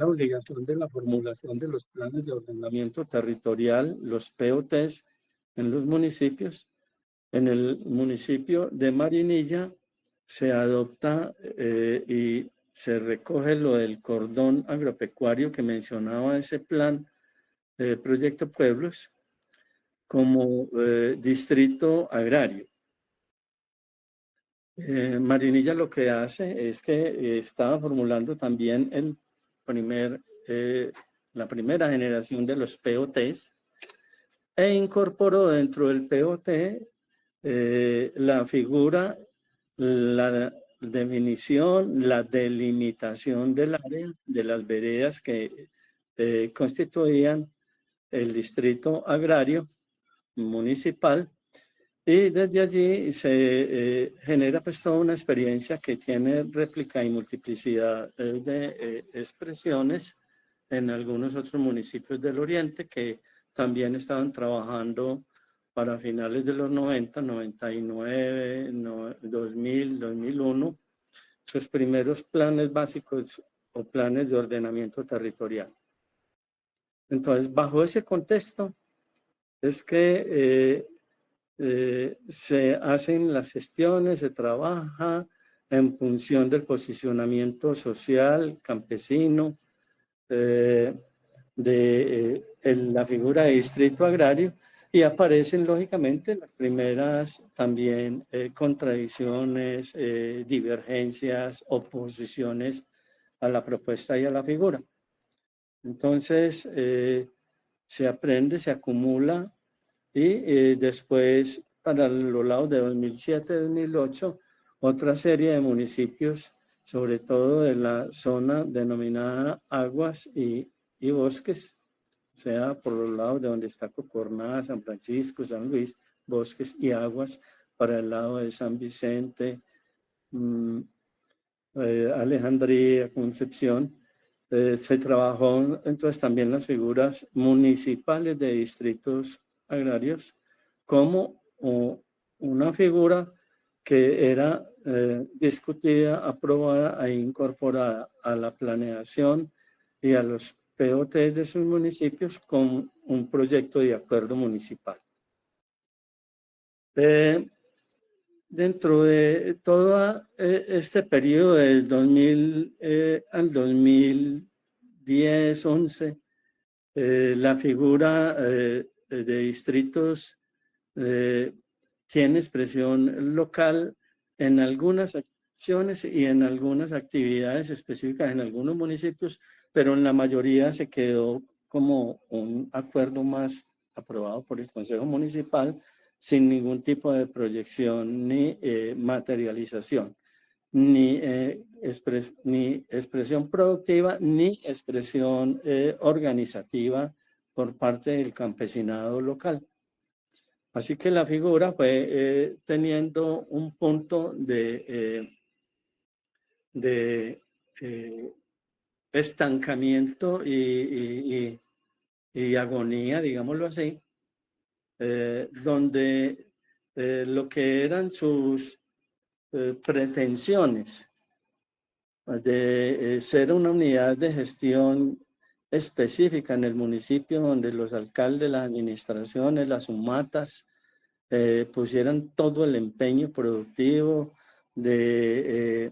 la obligación de la formulación de los planes de ordenamiento territorial, los POTs, en los municipios. En el municipio de Marinilla se adopta y se recoge lo del cordón agropecuario que mencionaba ese plan, Proyecto Pueblos, como distrito agrario. Marinilla lo que hace es que estaba formulando también la primera generación de los POTs e incorporó dentro del POT la figura, la definición, la delimitación del área de las veredas que constituían el distrito agrario municipal. Y desde allí se genera pues toda una experiencia que tiene réplica y multiplicidad de expresiones en algunos otros municipios del Oriente que también estaban trabajando para finales de los 90, 99, 2000, 2001, sus primeros planes básicos o planes de ordenamiento territorial. Entonces, bajo ese contexto es que se hacen las gestiones, se trabaja en función del posicionamiento social, campesino, de la figura de distrito agrario, y aparecen lógicamente las primeras también contradicciones, divergencias, oposiciones a la propuesta y a la figura. Entonces se aprende, se acumula y después para los lados de 2007-2008 otra serie de municipios, sobre todo de la zona denominada aguas y bosques, o sea, por los lados de donde está Cocorná, San Francisco, San Luis, bosques y aguas, para el lado de San Vicente, Alejandría, Concepción. Se trabajó entonces también las figuras municipales de distritos agrarios como una figura que era discutida, aprobada e incorporada a la planeación y a los POT de sus municipios con un proyecto de acuerdo municipal. Dentro de todo este periodo del 2000 al 2010-11, la figura de distritos tiene expresión local en algunas acciones y en algunas actividades específicas en algunos municipios, pero en la mayoría se quedó como un acuerdo más aprobado por el Consejo Municipal sin ningún tipo de proyección ni materialización, ni expresión productiva, ni expresión organizativa por parte del campesinado local. Así que la figura fue teniendo un punto de estancamiento y agonía, digámoslo así, donde lo que eran sus pretensiones de ser una unidad de gestión específica en el municipio, donde los alcaldes, las administraciones, las UMATAS pusieran todo el empeño productivo de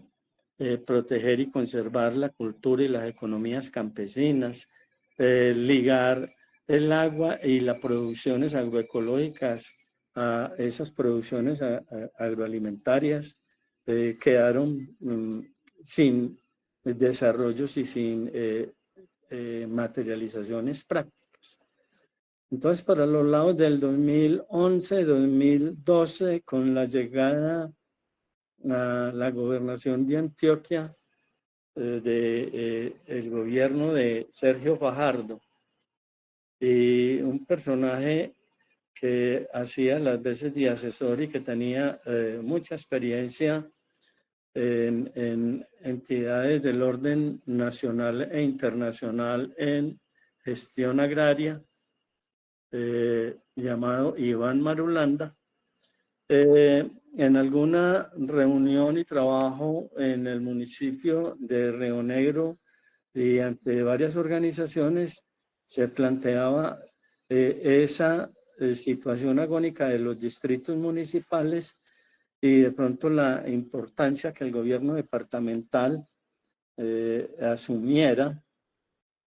proteger y conservar la cultura y las economías campesinas, ligar el agua y las producciones agroecológicas a esas producciones agroalimentarias, quedaron sin desarrollos y sin materializaciones prácticas. Entonces, para los lados del 2011, 2012, con la llegada a la gobernación de Antioquia del gobierno de Sergio Fajardo, y un personaje que hacía las veces de asesor y que tenía mucha experiencia en entidades del orden nacional e internacional en gestión agraria, llamado Iván Marulanda. En alguna reunión y trabajo en el municipio de Río Negro y ante varias organizaciones se planteaba esa situación agónica de los distritos municipales y de pronto la importancia que el gobierno departamental asumiera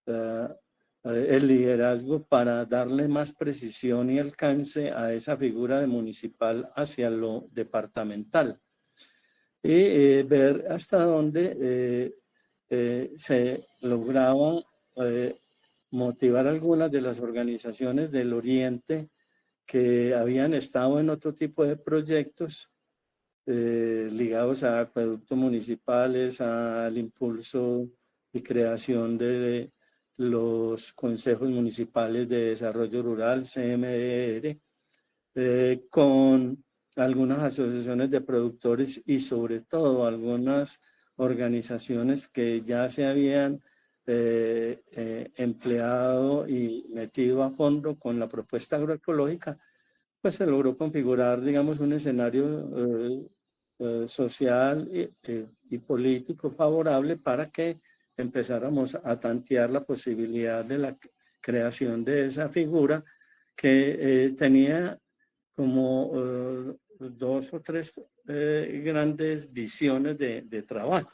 el liderazgo para darle más precisión y alcance a esa figura de municipal hacia lo departamental y ver hasta dónde se lograba motivar algunas de las organizaciones del Oriente que habían estado en otro tipo de proyectos ligados a acueductos municipales, al impulso y creación de los consejos municipales de desarrollo rural, CMDR, con algunas asociaciones de productores y sobre todo algunas organizaciones que ya se habían empleado y metido a fondo con la propuesta agroecológica, pues se logró configurar, digamos, un escenario social y político favorable para que empezáramos a tantear la posibilidad de la creación de esa figura que tenía como dos o tres grandes visiones de trabajo.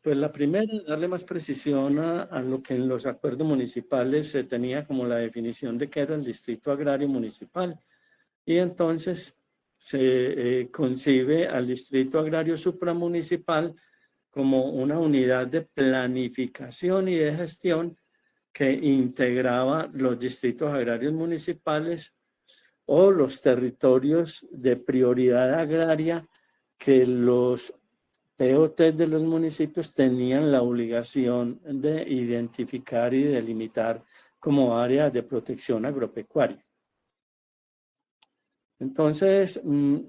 Pues la primera, darle más precisión a lo que en los acuerdos municipales se tenía como la definición de qué era el distrito agrario municipal. Y entonces se concibe al distrito agrario supramunicipal como una unidad de planificación y de gestión que integraba los distritos agrarios municipales o los territorios de prioridad agraria que los POT de los municipios tenían la obligación de identificar y delimitar como áreas de protección agropecuaria. Entonces,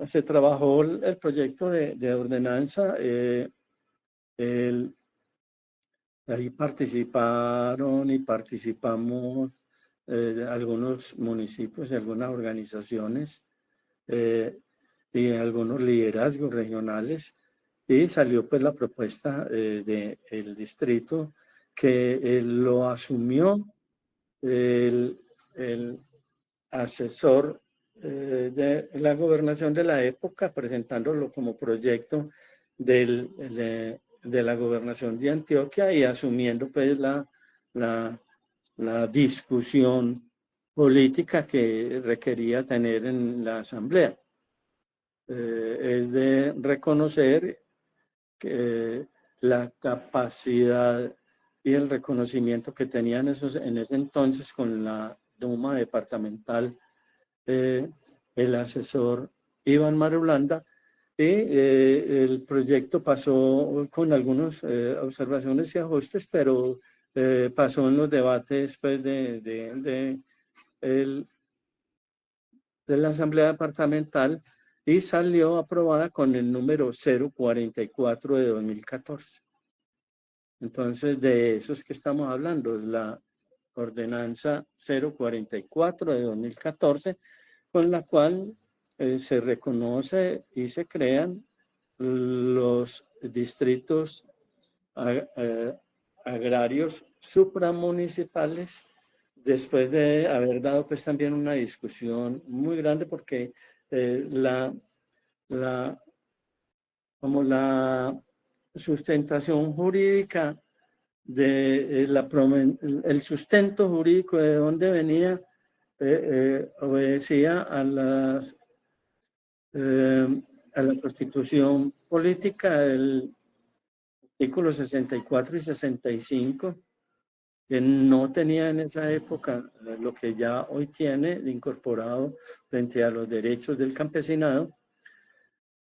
se trabajó el proyecto de ordenanza. Ahí participaron y participamos algunos municipios y algunas organizaciones y algunos liderazgos regionales. Y salió pues la propuesta del distrito que lo asumió el asesor de la gobernación de la época, presentándolo como proyecto de la gobernación de Antioquia y asumiendo pues la discusión política que requería tener en la asamblea. Es de reconocer que la capacidad y el reconocimiento que tenían en ese entonces con la Duma departamental, el asesor Iván Marulanda, y el proyecto pasó con algunas observaciones y ajustes, pero pasó en los debates pues, de la Asamblea Departamental y salió aprobada con el número 044 de 2014. Entonces, de eso es que estamos hablando, la ordenanza 044 de 2014, con la cual se reconoce y se crean los distritos agrarios supramunicipales, después de haber dado pues también una discusión muy grande porque como la sustentación jurídica de el sustento jurídico de dónde venía obedecía a la Constitución política del artículo 64 y 65, que no tenía en esa época lo que ya hoy tiene incorporado frente a los derechos del campesinado,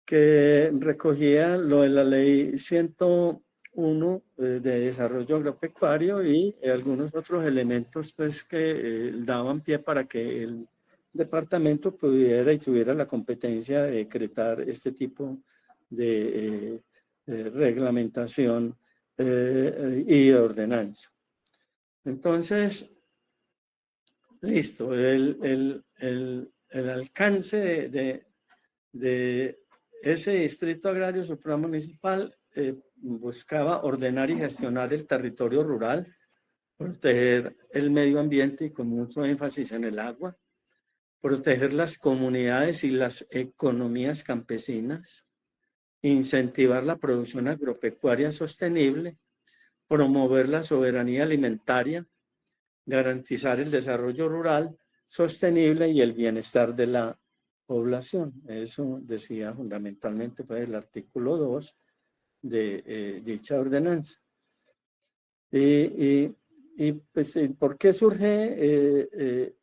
que recogía lo de la ley 101 de desarrollo agropecuario y algunos otros elementos pues, que daban pie para que el departamento pudiera y tuviera la competencia de decretar este tipo de reglamentación y de ordenanza. Entonces, listo, el alcance de ese distrito agrario supramunicipal buscaba ordenar y gestionar el territorio rural, proteger el medio ambiente y con mucho énfasis en el agua, proteger las comunidades y las economías campesinas, incentivar la producción agropecuaria sostenible, promover la soberanía alimentaria, garantizar el desarrollo rural sostenible y el bienestar de la población. Eso decía fundamentalmente pues, el artículo 2 de dicha ordenanza. Pues, ¿por qué surge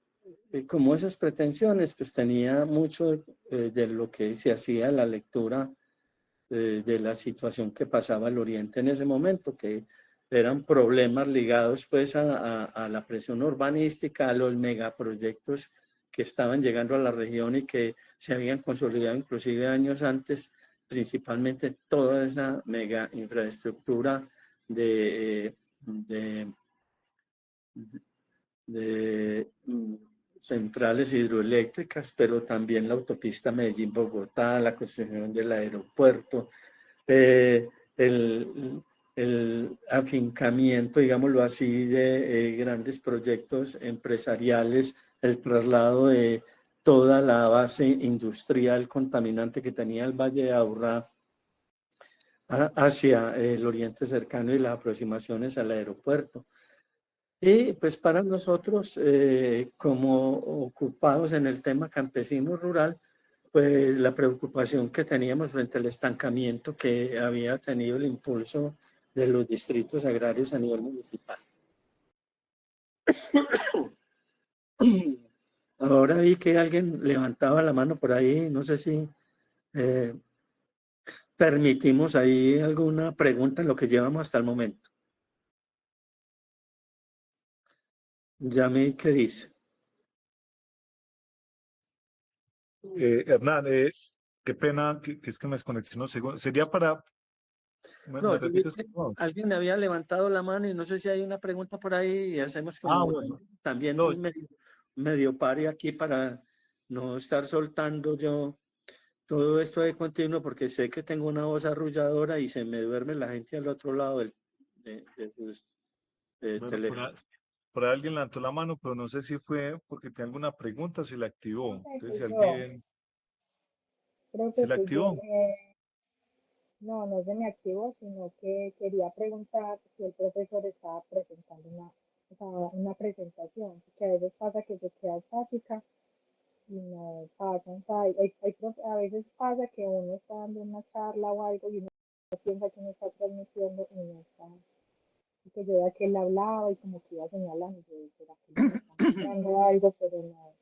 como esas pretensiones? Pues tenía mucho de lo que se hacía la lectura de la situación que pasaba el Oriente en ese momento, que eran problemas ligados pues a la presión urbanística, a los megaproyectos que estaban llegando a la región y que se habían consolidado inclusive años antes, principalmente toda esa mega infraestructura de centrales hidroeléctricas, pero también la autopista Medellín-Bogotá, la construcción del aeropuerto, el afincamiento, digámoslo así, de grandes proyectos empresariales, el traslado de toda la base industrial contaminante que tenía el Valle de Aburrá hacia el oriente cercano y las aproximaciones al aeropuerto. Y pues para nosotros, como ocupados en el tema campesino rural, pues la preocupación que teníamos frente al estancamiento que había tenido el impulso de los distritos agrarios a nivel municipal. Ahora vi que alguien levantaba la mano por ahí, no sé si permitimos ahí alguna pregunta en lo que llevamos hasta el momento. Yami, ¿qué dice? Hernán, qué pena que es que me desconecté unos segundos. Sería para... No, ¿Me repites, por favor? alguien había levantado la mano y no sé si hay una pregunta por ahí y hacemos como Bueno. también No, un medio pare aquí para no estar soltando yo todo esto de continuo porque sé que tengo una voz arrulladora y se me duerme la gente al otro lado de sus bueno, teléfonos. por ahí alguien levantó la mano, pero no sé si fue porque tengo alguna pregunta, si la activó. Entonces, si Yo, alguien... creo ¿Se que la fui yo. activó? No, no se me activó, sino que quería preguntar si el profesor estaba presentando una presentación, que a veces pasa que se queda estática y no pasa. O sea, a veces pasa que uno está dando una charla o algo y uno piensa que uno está transmitiendo y no está. Y que yo veía que él hablaba y como que iba señalando, y yo dije, ¿será que no me está mostrando algo? Pero no,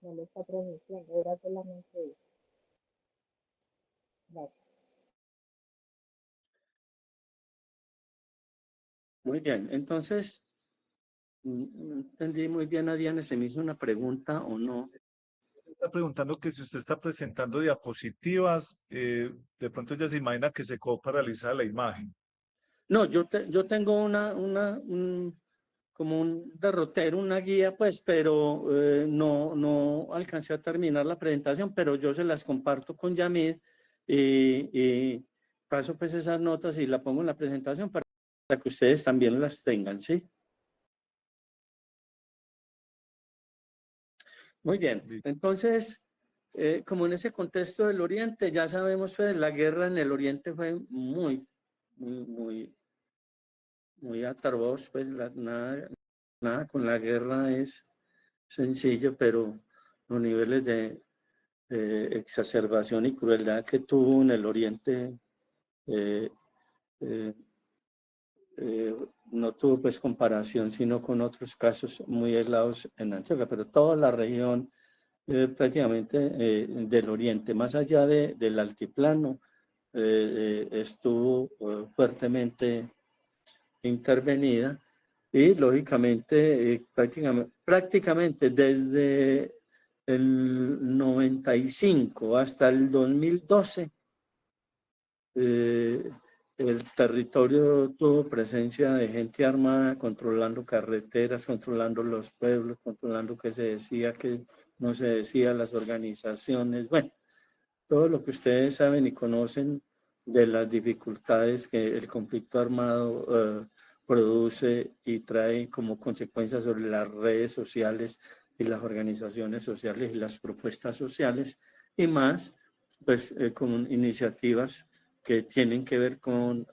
no lo está transmitiendo, era solamente eso. Gracias. Muy bien, entonces, no entendí muy bien a Diana, ¿se me hizo una pregunta o no? Está preguntando que si usted está presentando diapositivas, de pronto ya se imagina que se quedó paralizada la imagen. No, yo tengo como un derrotero, una guía, pues, pero no alcancé a terminar la presentación, pero yo se las comparto con Yamid y paso pues esas notas y la pongo en la presentación para que ustedes también las tengan, ¿sí? Muy bien, entonces, como en ese contexto del Oriente, ya sabemos, pues, la guerra en el Oriente fue muy atroz, pues, nada con la guerra es sencillo, pero los niveles de exacerbación y crueldad que tuvo en el Oriente eh, eh, no tuvo pues comparación sino con otros casos muy aislados en Antioquia, pero toda la región prácticamente del Oriente, más allá del altiplano, estuvo fuertemente intervenida y lógicamente prácticamente desde el 95 hasta el 2012 el territorio tuvo presencia de gente armada controlando carreteras, controlando los pueblos, controlando qué se decía, qué no se decía, las organizaciones, bueno, todo lo que ustedes saben y conocen de las dificultades que el conflicto armado produce y trae como consecuencia sobre las redes sociales y las organizaciones sociales y las propuestas sociales, y más pues con iniciativas que tienen que ver con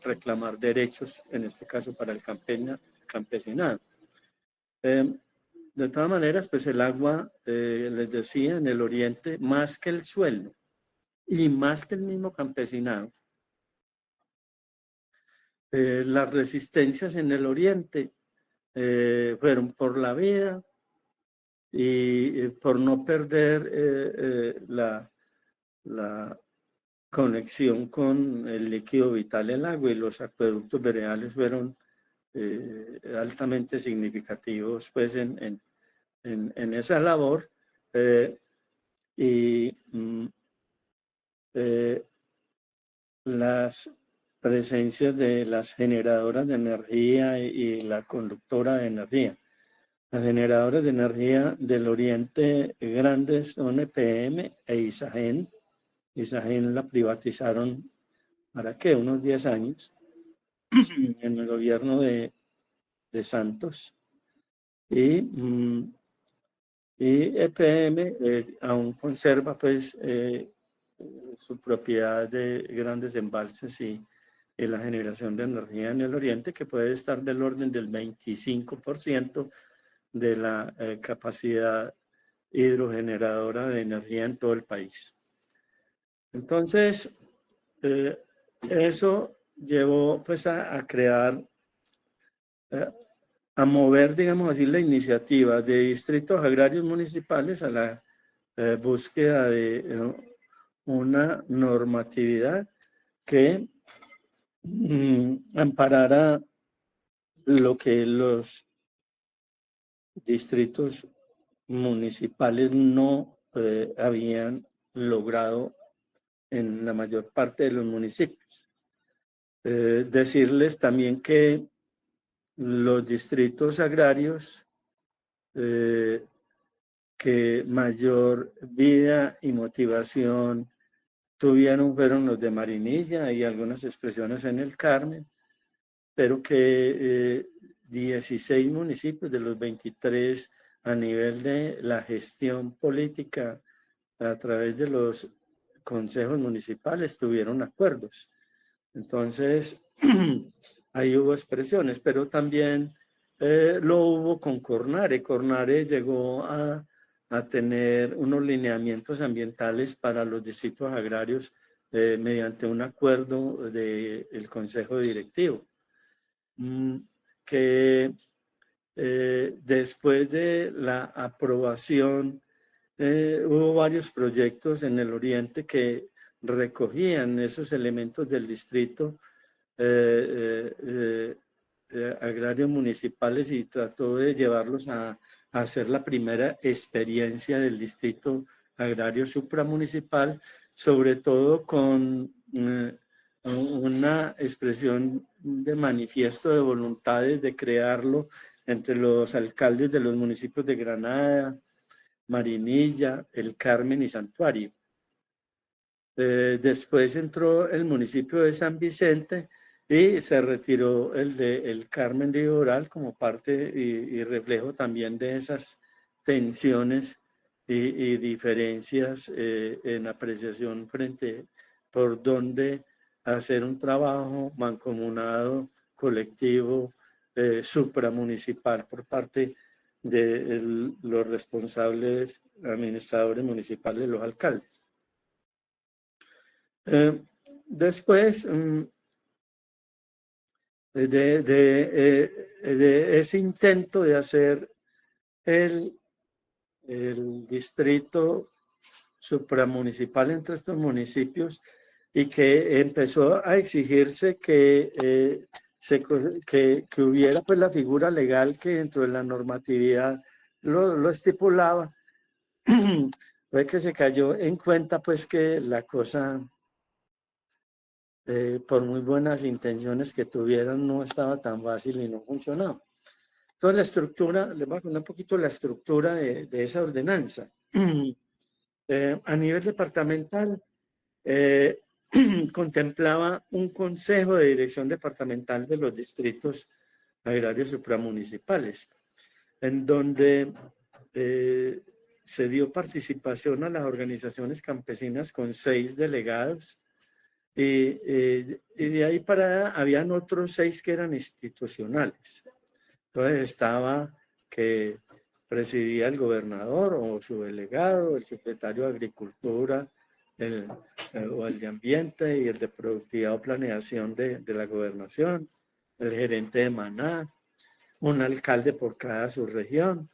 reclamar derechos, en este caso para el campesinado. De todas maneras, pues el agua, les decía, en el oriente, más que el suelo y más que el mismo campesinado, las resistencias en el oriente fueron por la vida y por no perder la conexión con el líquido vital, el agua, y los acueductos veredales fueron altamente significativos pues en esa labor. Las presencias de las generadoras de energía y la conductora de energía. Las generadoras de energía del oriente grandes son EPM e Isagen. Isagen la privatizaron, ¿para qué? Unos 10 años en el gobierno de Santos. Y EPM aún conserva pues su propiedad de grandes embalses y la generación de energía en el oriente, que puede estar del orden del 25% de la capacidad hidrogeneradora de energía en todo el país. Entonces, eso llevó pues a crear, a mover, digamos así, la iniciativa de distritos agrarios municipales a la búsqueda de una normatividad que amparara lo que los distritos municipales no habían logrado en la mayor parte de los municipios. Decirles también que los distritos agrarios que mayor vida y motivación tuvieron fueron los de Marinilla y algunas expresiones en el Carmen, pero que 16 municipios de los 23 a nivel de la gestión política a través de los consejos municipales tuvieron acuerdos. Entonces, ahí hubo expresiones, pero también lo hubo con Cornare. Cornare llegó a tener unos lineamientos ambientales para los distritos agrarios mediante un acuerdo del Consejo Directivo, que después de la aprobación hubo varios proyectos en el oriente que recogían esos elementos del distrito agrarios municipales y trató de llevarlos a hacer la primera experiencia del distrito agrario supramunicipal, sobre todo con una expresión de manifiesto de voluntades de crearlo entre los alcaldes de los municipios de Granada, Marinilla, El Carmen y Santuario. Después entró el municipio de San Vicente y se retiró el de El Carmen Litoral como parte y reflejo también de esas tensiones y diferencias en apreciación frente por dónde hacer un trabajo mancomunado, colectivo, supramunicipal por parte de los responsables administradores municipales, los alcaldes. Después de ese intento de hacer el distrito supramunicipal entre estos municipios y que empezó a exigirse que hubiera pues la figura legal que dentro de la normatividad lo estipulaba, fue que se cayó en cuenta pues que la cosa, por muy buenas intenciones que tuvieran, no estaba tan fácil y no funcionaba. Entonces la estructura, les voy a contar un poquito la estructura de esa ordenanza. A nivel departamental, contemplaba un consejo de dirección departamental de los distritos agrarios supramunicipales, en donde se dio participación a las organizaciones campesinas con 6 delegados, y de ahí para allá habían otros 6 que eran institucionales. Entonces estaba que presidía el gobernador o su delegado, el secretario de Agricultura, o el de Ambiente y el de Productividad o Planeación de la Gobernación, el gerente de Maná, un alcalde por cada subregión,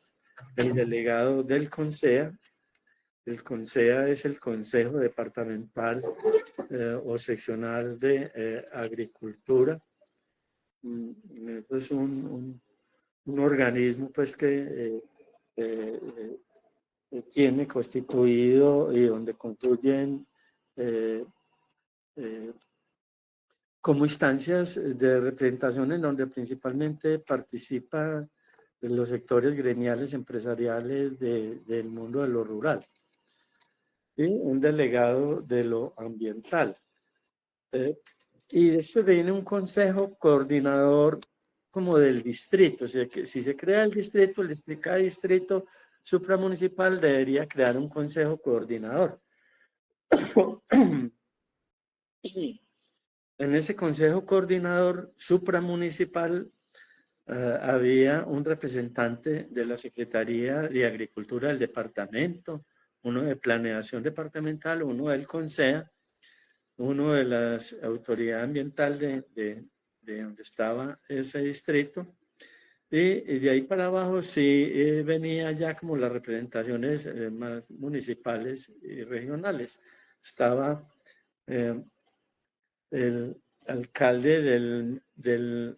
el delegado del CONSEA. El CONSEA es el Consejo Departamental o Seccional de Agricultura. Esto es un organismo pues que tiene constituido y donde concluyen como instancias de representación en donde principalmente participan los sectores gremiales empresariales del mundo de lo rural y un delegado de lo ambiental. Y después viene un consejo coordinador como del distrito. O sea, que si se crea el distrito, cada distrito supramunicipal debería crear un consejo coordinador. En ese consejo coordinador supramunicipal había un representante de la Secretaría de Agricultura del departamento, uno de Planeación Departamental, uno del CONSEA, uno de la autoridad ambiental de donde estaba ese distrito, y de ahí para abajo sí venía ya como las representaciones más municipales y regionales. Estaba el alcalde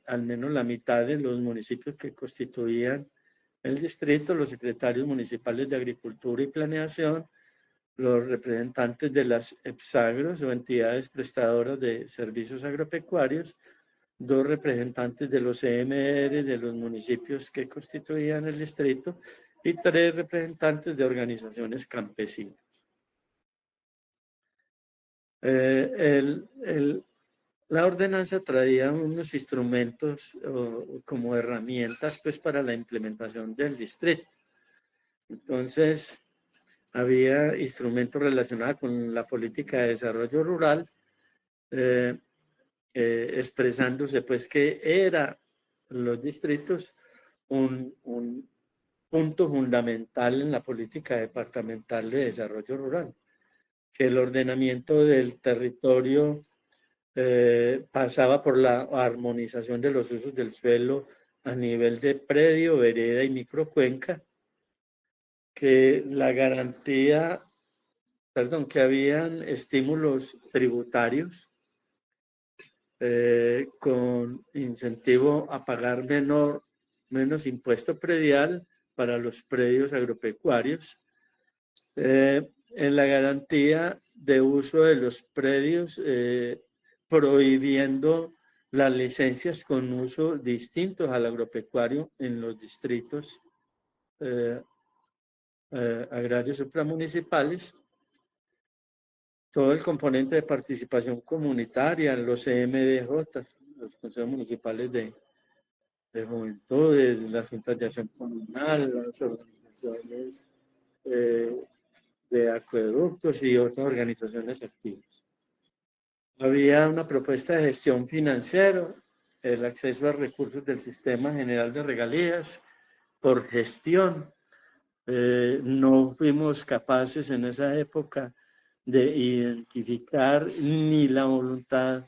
al menos la mitad de los municipios que constituían el distrito, los secretarios municipales de Agricultura y Planeación, los representantes de las EPSAGROS o entidades prestadoras de servicios agropecuarios, 2 representantes de los CMR de los municipios que constituían el distrito y 3 representantes de organizaciones campesinas. La ordenanza traía unos instrumentos como herramientas pues, para la implementación del distrito. Entonces, había instrumentos relacionados con la política de desarrollo rural, expresándose pues que era los distritos un punto fundamental en la política departamental de desarrollo rural, que el ordenamiento del territorio pasaba por la armonización de los usos del suelo a nivel de predio, vereda y microcuenca, que la garantía, que habían estímulos tributarios con incentivo a pagar menos impuesto predial para los predios agropecuarios, en la garantía de uso de los predios, prohibiendo las licencias con uso distintos al agropecuario en los distritos agrarios supramunicipales, todo el componente de participación comunitaria, los CMDJ, los consejos municipales de juventudes, las juntas de acción comunal, las organizaciones de acueductos y otras organizaciones activas. Había una propuesta de gestión financiera, el acceso a recursos del Sistema General de Regalías por gestión. No fuimos capaces en esa época de identificar ni la voluntad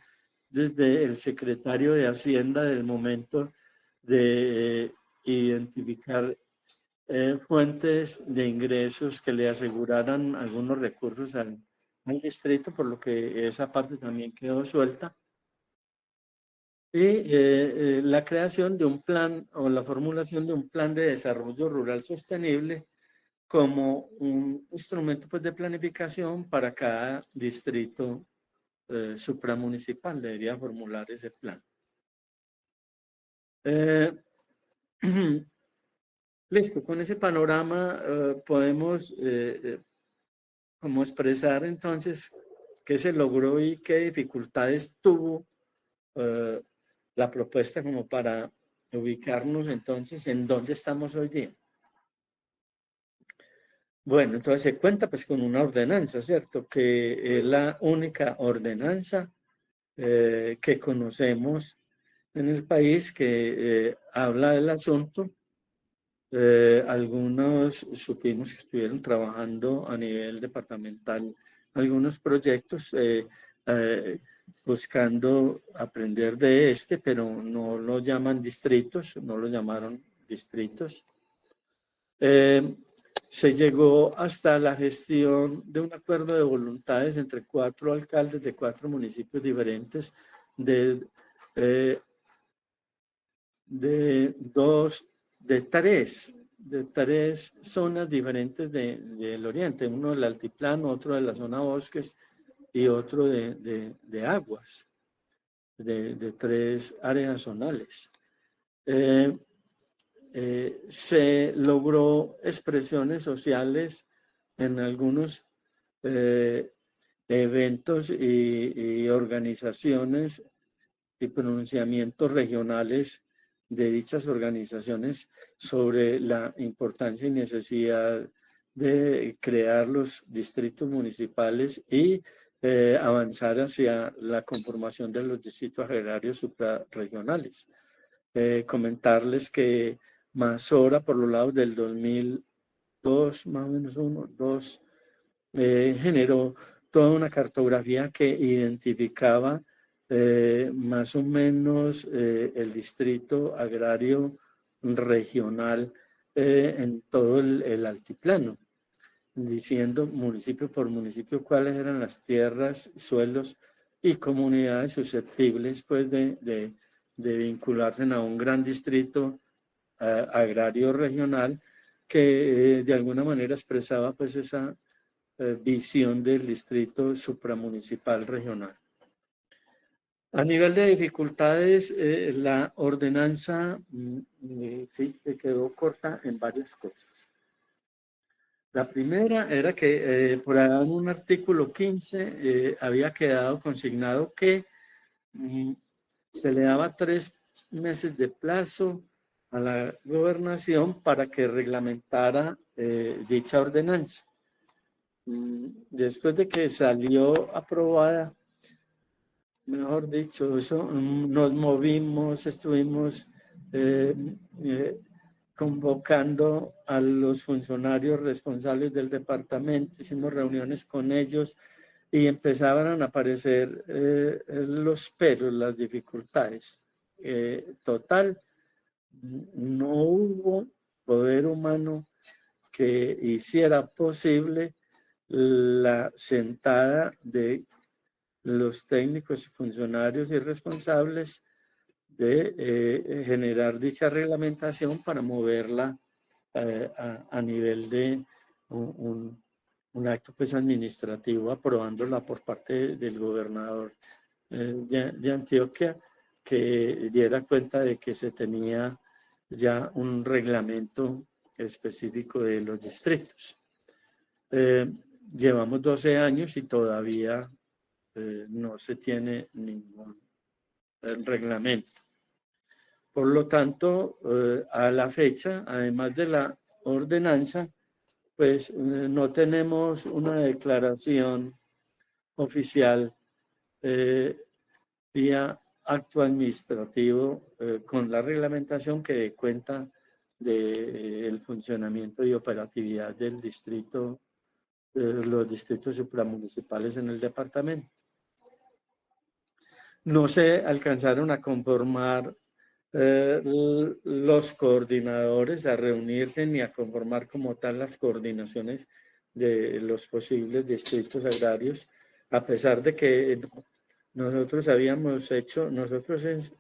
desde el secretario de Hacienda del momento de identificar fuentes de ingresos que le aseguraran algunos recursos al distrito, por lo que esa parte también quedó suelta. Y la creación de un plan o la formulación de un plan de desarrollo rural sostenible como un instrumento pues, de planificación para cada distrito supramunicipal. Debería formular ese plan. Listo, con ese panorama podemos como expresar entonces qué se logró y qué dificultades tuvo la propuesta como para ubicarnos entonces en dónde estamos hoy día. Bueno, entonces se cuenta pues con una ordenanza, ¿cierto? Que es la única ordenanza que conocemos en el país que habla del asunto. Algunos supimos que estuvieron trabajando a nivel departamental algunos proyectos buscando aprender de este, pero no lo llaman distritos, no lo llamaron distritos. Se llegó hasta la gestión de un acuerdo de voluntades entre 4 alcaldes de 4 municipios diferentes de 3 zonas diferentes del oriente, uno del altiplano, otro de la zona bosques y otro de aguas, de 3 áreas zonales. Se logró expresiones sociales en algunos eventos y organizaciones y pronunciamientos regionales de dichas organizaciones sobre la importancia y necesidad de crear los distritos municipales y avanzar hacia la conformación de los distritos agrarios suprarregionales. Comentarles que Mazora, por los lados del 2002, más o menos 2, generó toda una cartografía que identificaba más o menos el distrito agrario regional en todo el altiplano, diciendo municipio por municipio cuáles eran las tierras, suelos y comunidades susceptibles pues, de vincularse a un gran distrito agrario regional que de alguna manera expresaba pues, esa visión del distrito supramunicipal regional. A nivel de dificultades, la ordenanza sí quedó corta en varias cosas. La primera era que por ahí en un artículo 15 había quedado consignado que se le daba 3 meses de plazo a la gobernación para que reglamentara dicha ordenanza. Después de que salió aprobada, mejor dicho, eso, nos movimos, estuvimos convocando a los funcionarios responsables del departamento, hicimos reuniones con ellos y empezaban a aparecer los peros, las dificultades. Total, no hubo poder humano que hiciera posible la sentada de los técnicos, funcionarios y responsables de generar dicha reglamentación para moverla a nivel de un acto pues, administrativo, aprobándola por parte del gobernador de Antioquia, que diera cuenta de que se tenía ya un reglamento específico de los distritos. Llevamos 12 años y todavía no se tiene ningún reglamento. Por lo tanto, a la fecha, además de la ordenanza, pues no tenemos una declaración oficial vía acto administrativo con la reglamentación que dé cuenta del funcionamiento y operatividad del distrito, los distritos supramunicipales en el departamento. No se alcanzaron a conformar los coordinadores, a reunirse ni a conformar como tal las coordinaciones de los posibles distritos agrarios, a pesar de que nosotros habíamos hecho,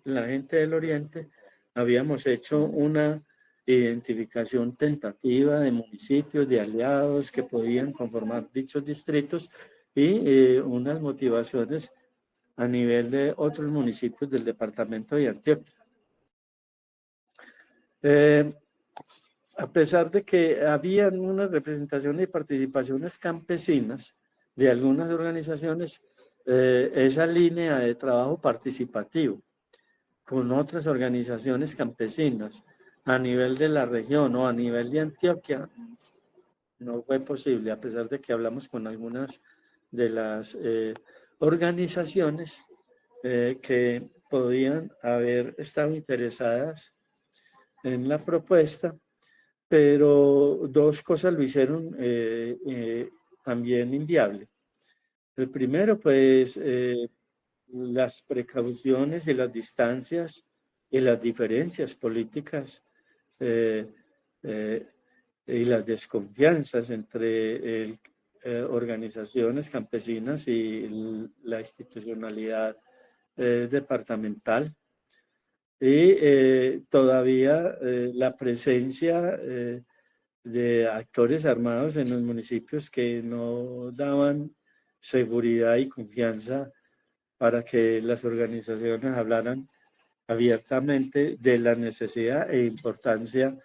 la gente del Oriente, habíamos hecho una identificación tentativa de municipios, de aliados que podían conformar dichos distritos y unas motivaciones a nivel de otros municipios del departamento de Antioquia. A pesar de que habían unas representaciones y participaciones campesinas de algunas organizaciones, esa línea de trabajo participativo con otras organizaciones campesinas a nivel de la región o a nivel de Antioquia no fue posible, a pesar de que hablamos con algunas de las organizaciones que podían haber estado interesadas en la propuesta, pero dos cosas lo hicieron también inviable. El primero, pues, las precauciones y las distancias y las diferencias políticas eh, eh, y las desconfianzas entre organizaciones campesinas y la institucionalidad departamental. Y todavía la presencia de actores armados en los municipios que no daban seguridad y confianza para que las organizaciones hablaran abiertamente de la necesidad e importancia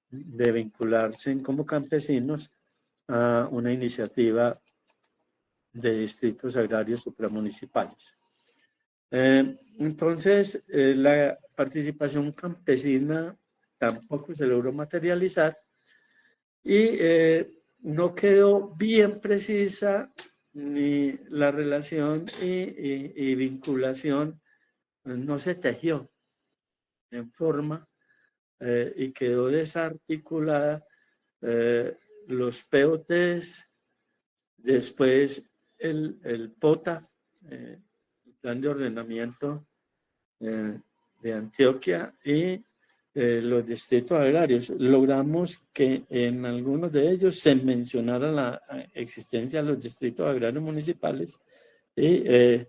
de vincularse como campesinos a una iniciativa de distritos agrarios supramunicipales. Entonces, la participación campesina tampoco se logró materializar y no quedó bien precisa ni la relación y vinculación, no se tejió en forma y quedó desarticulada. Los POTs, después el POTA, el Plan de Ordenamiento de Antioquia y los distritos agrarios. Logramos que en algunos de ellos se mencionara la existencia de los distritos agrarios municipales y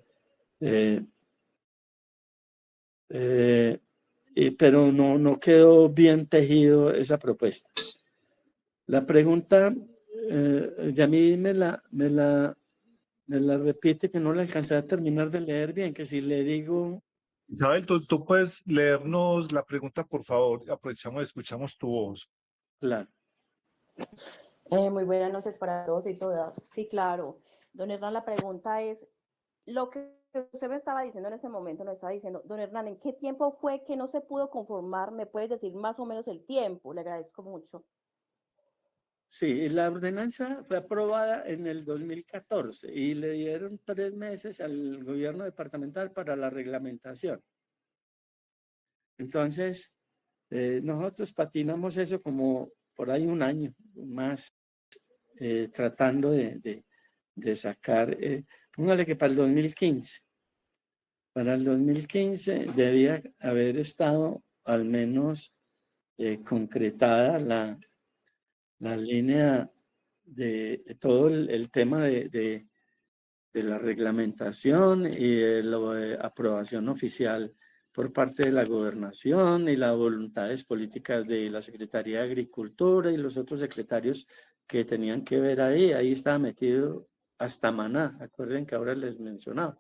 pero no quedó bien tejido esa propuesta. La pregunta, Yamí me la repite, que no la alcancé a terminar de leer bien, que si le digo... Isabel, tú puedes leernos la pregunta, por favor. Aprovechamos y escuchamos tu voz. Claro. Muy buenas noches para todos y todas. Sí, claro. Don Hernán, la pregunta es, lo que usted me estaba diciendo en ese momento, nos estaba diciendo, don Hernán, ¿en qué tiempo fue que no se pudo conformar? ¿Me puedes decir más o menos el tiempo? Le agradezco mucho. Sí, la ordenanza fue aprobada en el 2014 y le dieron 3 meses al gobierno departamental para la reglamentación. Entonces, nosotros patinamos eso como por ahí un año más, tratando de sacar, póngale que para el 2015. Para el 2015 debía haber estado al menos concretada la línea de todo el tema de la reglamentación y de la aprobación oficial por parte de la gobernación y las voluntades políticas de la Secretaría de Agricultura y los otros secretarios que tenían que ver ahí. Ahí estaba metido hasta Maná, acuerden que ahora les mencionaba.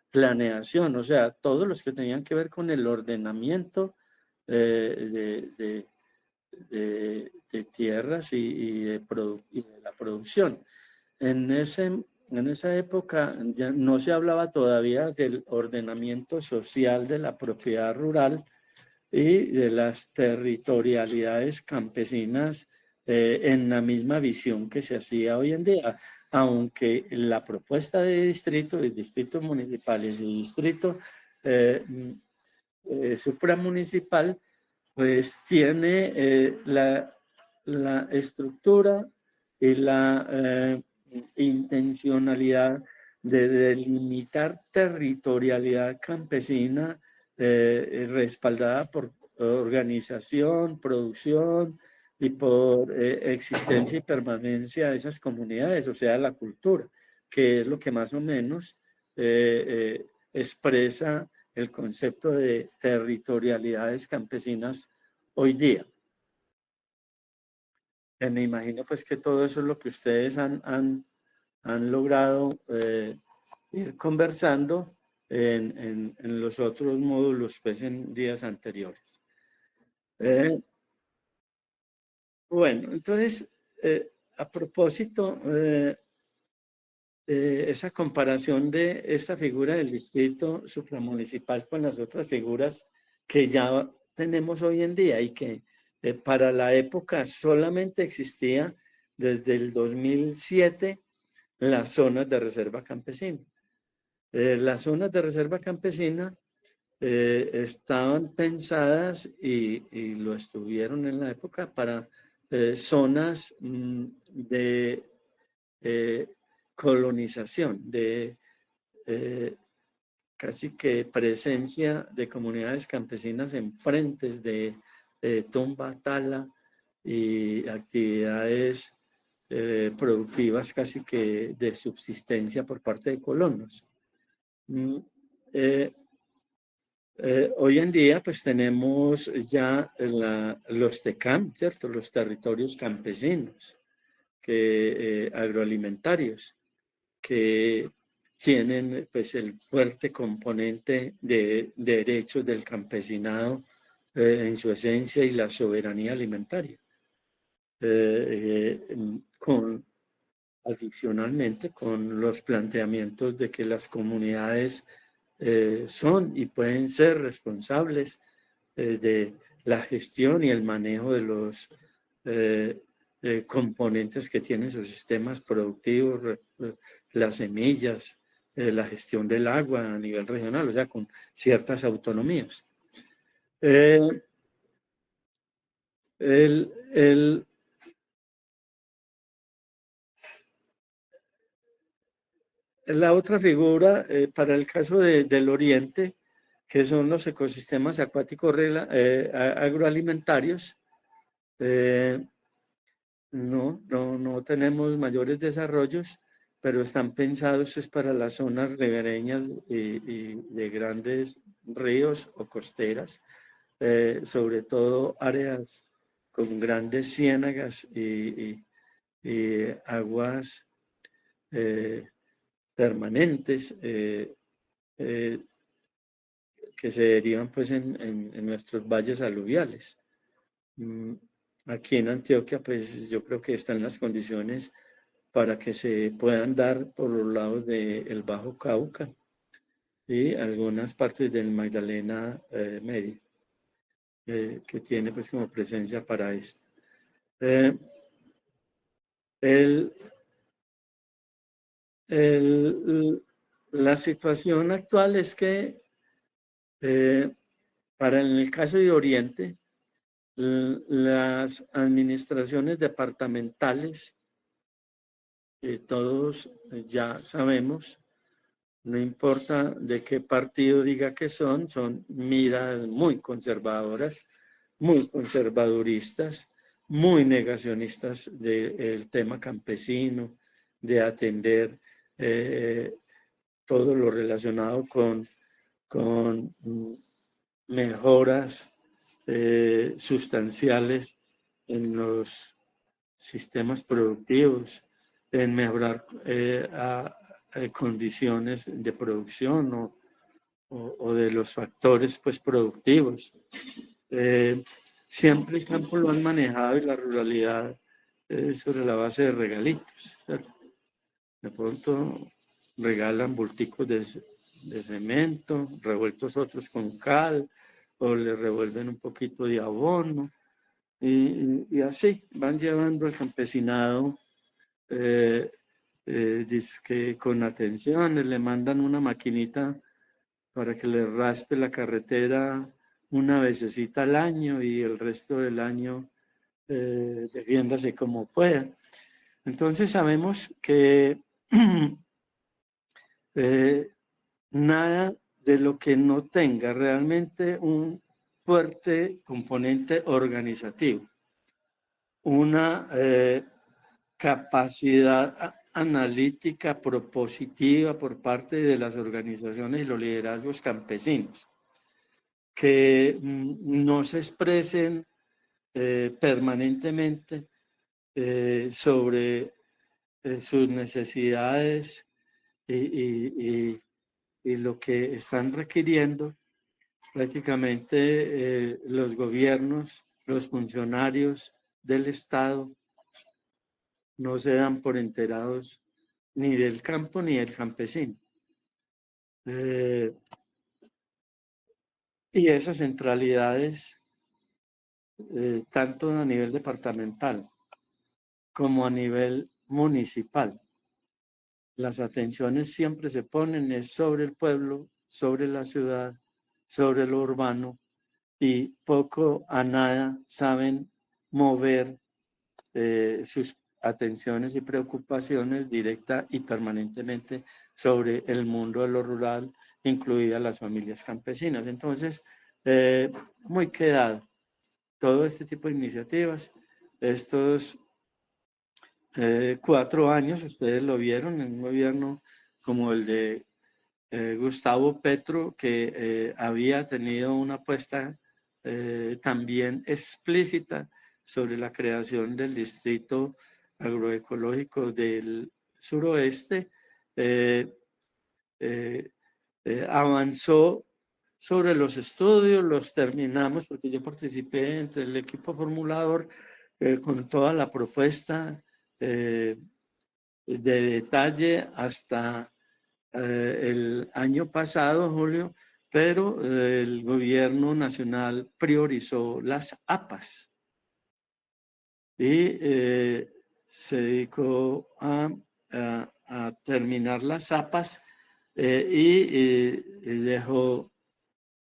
Planeación, o sea, todos los que tenían que ver con el ordenamiento de tierras y de la producción. En esa época ya no se hablaba todavía del ordenamiento social de la propiedad rural y de las territorialidades campesinas en la misma visión que se hacía hoy en día, aunque la propuesta de distritos municipales y distrito supramunicipal, pues tiene la estructura y la intencionalidad de delimitar territorialidad campesina respaldada por organización, producción y por existencia y permanencia de esas comunidades, o sea, la cultura, que es lo que más o menos expresa el concepto de territorialidades campesinas hoy día. Me imagino pues que todo eso es lo que ustedes han logrado ir conversando en los otros módulos pues en días anteriores. Bueno, entonces a propósito esa comparación de esta figura del distrito supramunicipal con las otras figuras que ya tenemos hoy en día y que para la época solamente existía desde el 2007 las zonas de reserva campesina. Las zonas de reserva campesina estaban pensadas y lo estuvieron en la época para zonas de colonización, de casi que presencia de comunidades campesinas en frentes de tumba, tala y actividades productivas casi que de subsistencia por parte de colonos. Hoy en día pues tenemos ya los TECAM, ¿cierto? Los territorios campesinos, agroalimentarios, que tienen pues el fuerte componente de derechos del campesinado en su esencia y la soberanía alimentaria. Adicionalmente con los planteamientos de que las comunidades son y pueden ser responsables de la gestión y el manejo de los componentes que tienen sus sistemas productivos, las semillas, la gestión del agua a nivel regional, o sea, con ciertas autonomías. La otra figura para el caso del Oriente, que son los ecosistemas acuáticos agroalimentarios, no tenemos mayores desarrollos, pero están pensados es para las zonas ribereñas y de grandes ríos o costeras, sobre todo áreas con grandes ciénagas y aguas permanentes que se derivan pues en nuestros valles aluviales. Aquí en Antioquia pues yo creo que están las condiciones para que se puedan dar por los lados del Bajo Cauca y algunas partes del Magdalena Medio, que tiene pues como presencia para esto. La situación actual es que para en el caso de Oriente, las administraciones departamentales, todos ya sabemos, no importa de qué partido diga que son miradas muy conservadoras, muy conservaduristas, muy negacionistas del tema campesino, de atender todo lo relacionado con mejoras sustanciales en los sistemas productivos, en mejorar condiciones de producción o de los factores pues productivos. Siempre el campo lo han manejado y la ruralidad sobre la base de regalitos, ¿cierto? De pronto regalan bulticos de cemento, revueltos otros con cal, o le revuelven un poquito de abono, y así van llevando al campesinado que con atención, le mandan una maquinita para que le raspe la carretera una vecesita al año y el resto del año defiéndase como pueda. Entonces sabemos que nada de lo que no tenga realmente un fuerte componente organizativo, una capacidad analítica propositiva por parte de las organizaciones y los liderazgos campesinos, que no se expresen permanentemente sobre sus necesidades y lo que están requiriendo prácticamente los gobiernos, los funcionarios del Estado no se dan por enterados ni del campo ni del campesino. Y esas centralidades, tanto a nivel departamental como a nivel municipal, las atenciones siempre se ponen es sobre el pueblo, sobre la ciudad, sobre lo urbano, y poco a nada saben mover sus atenciones y preocupaciones directa y permanentemente sobre el mundo de lo rural, incluidas las familias campesinas. Entonces, muy quedado todo este tipo de iniciativas. Estos 4 años, ustedes lo vieron en un gobierno como el de Gustavo Petro, que había tenido una apuesta también explícita sobre la creación del distrito agroecológico del suroeste, avanzó sobre los estudios, los terminamos porque yo participé entre el equipo formulador con toda la propuesta de detalle hasta el año pasado, Julio, pero el gobierno nacional priorizó las APAS y se dedicó a terminar las APAS y dejó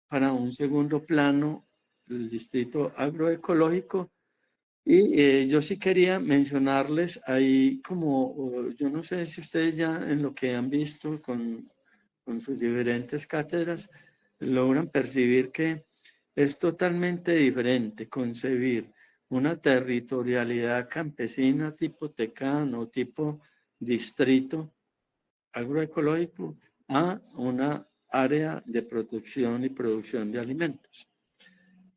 para un segundo plano el distrito agroecológico. Y yo sí quería mencionarles ahí como, yo no sé si ustedes ya en lo que han visto con sus diferentes cátedras, logran percibir que es totalmente diferente concebir una territorialidad campesina tipo Tecán tipo distrito agroecológico a una área de protección y producción de alimentos.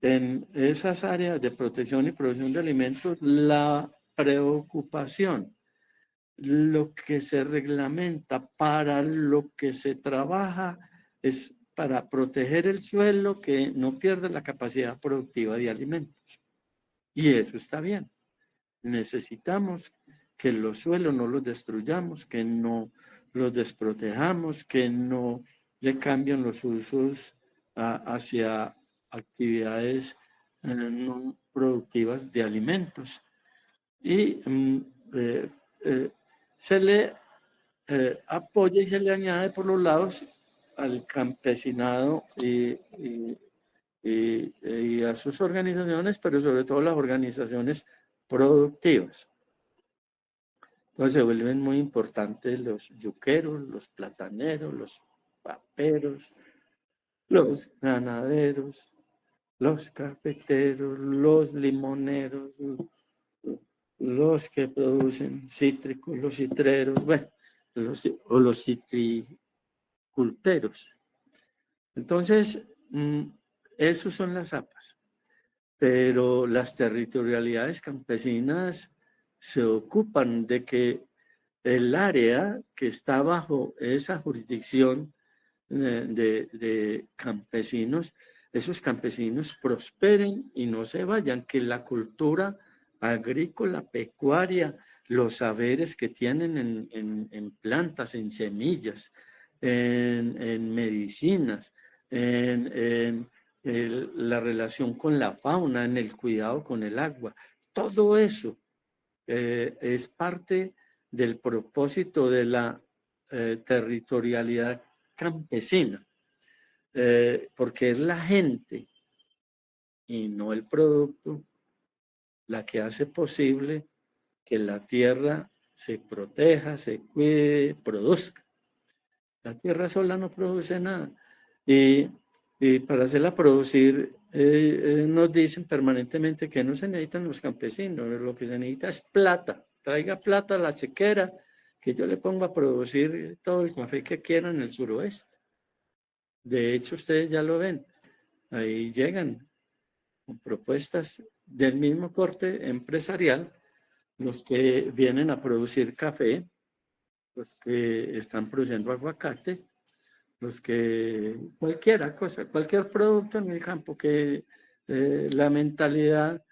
En esas áreas de protección y producción de alimentos, la preocupación, lo que se reglamenta, para lo que se trabaja, es para proteger el suelo, que no pierda la capacidad productiva de alimentos. Y eso está bien. Necesitamos que los suelos no los destruyamos, que no los desprotejamos, que no le cambien los usos hacia actividades no productivas de alimentos. Y se le apoya y se le añade por los lados al campesinado y a sus organizaciones, pero sobre todo las organizaciones productivas. Entonces se vuelven muy importantes los yuqueros, los plataneros, los paperos, los ganaderos, los cafeteros, los limoneros, los que producen cítricos, los citreros, bueno, los citriculteros. Entonces, esos son las APAS, pero las territorialidades campesinas se ocupan de que el área que está bajo esa jurisdicción de campesinos, esos campesinos prosperen y no se vayan, que la cultura agrícola, pecuaria, los saberes que tienen en plantas, en semillas, en medicinas, en la relación con la fauna, en el cuidado con el agua, todo eso es parte del propósito de la territorialidad campesina, porque es la gente y no el producto la que hace posible que la tierra se proteja, se cuide, produzca. La tierra sola no produce nada. Y para hacerla producir, nos dicen permanentemente que no se necesitan los campesinos, lo que se necesita es plata. Traiga plata a la chequera, que yo le pongo a producir todo el café que quiera en el suroeste. De hecho, ustedes ya lo ven. Ahí llegan con propuestas del mismo corte empresarial, los que vienen a producir café, los que están produciendo aguacate, los que cualquier cosa, cualquier producto en el campo que la mentalidad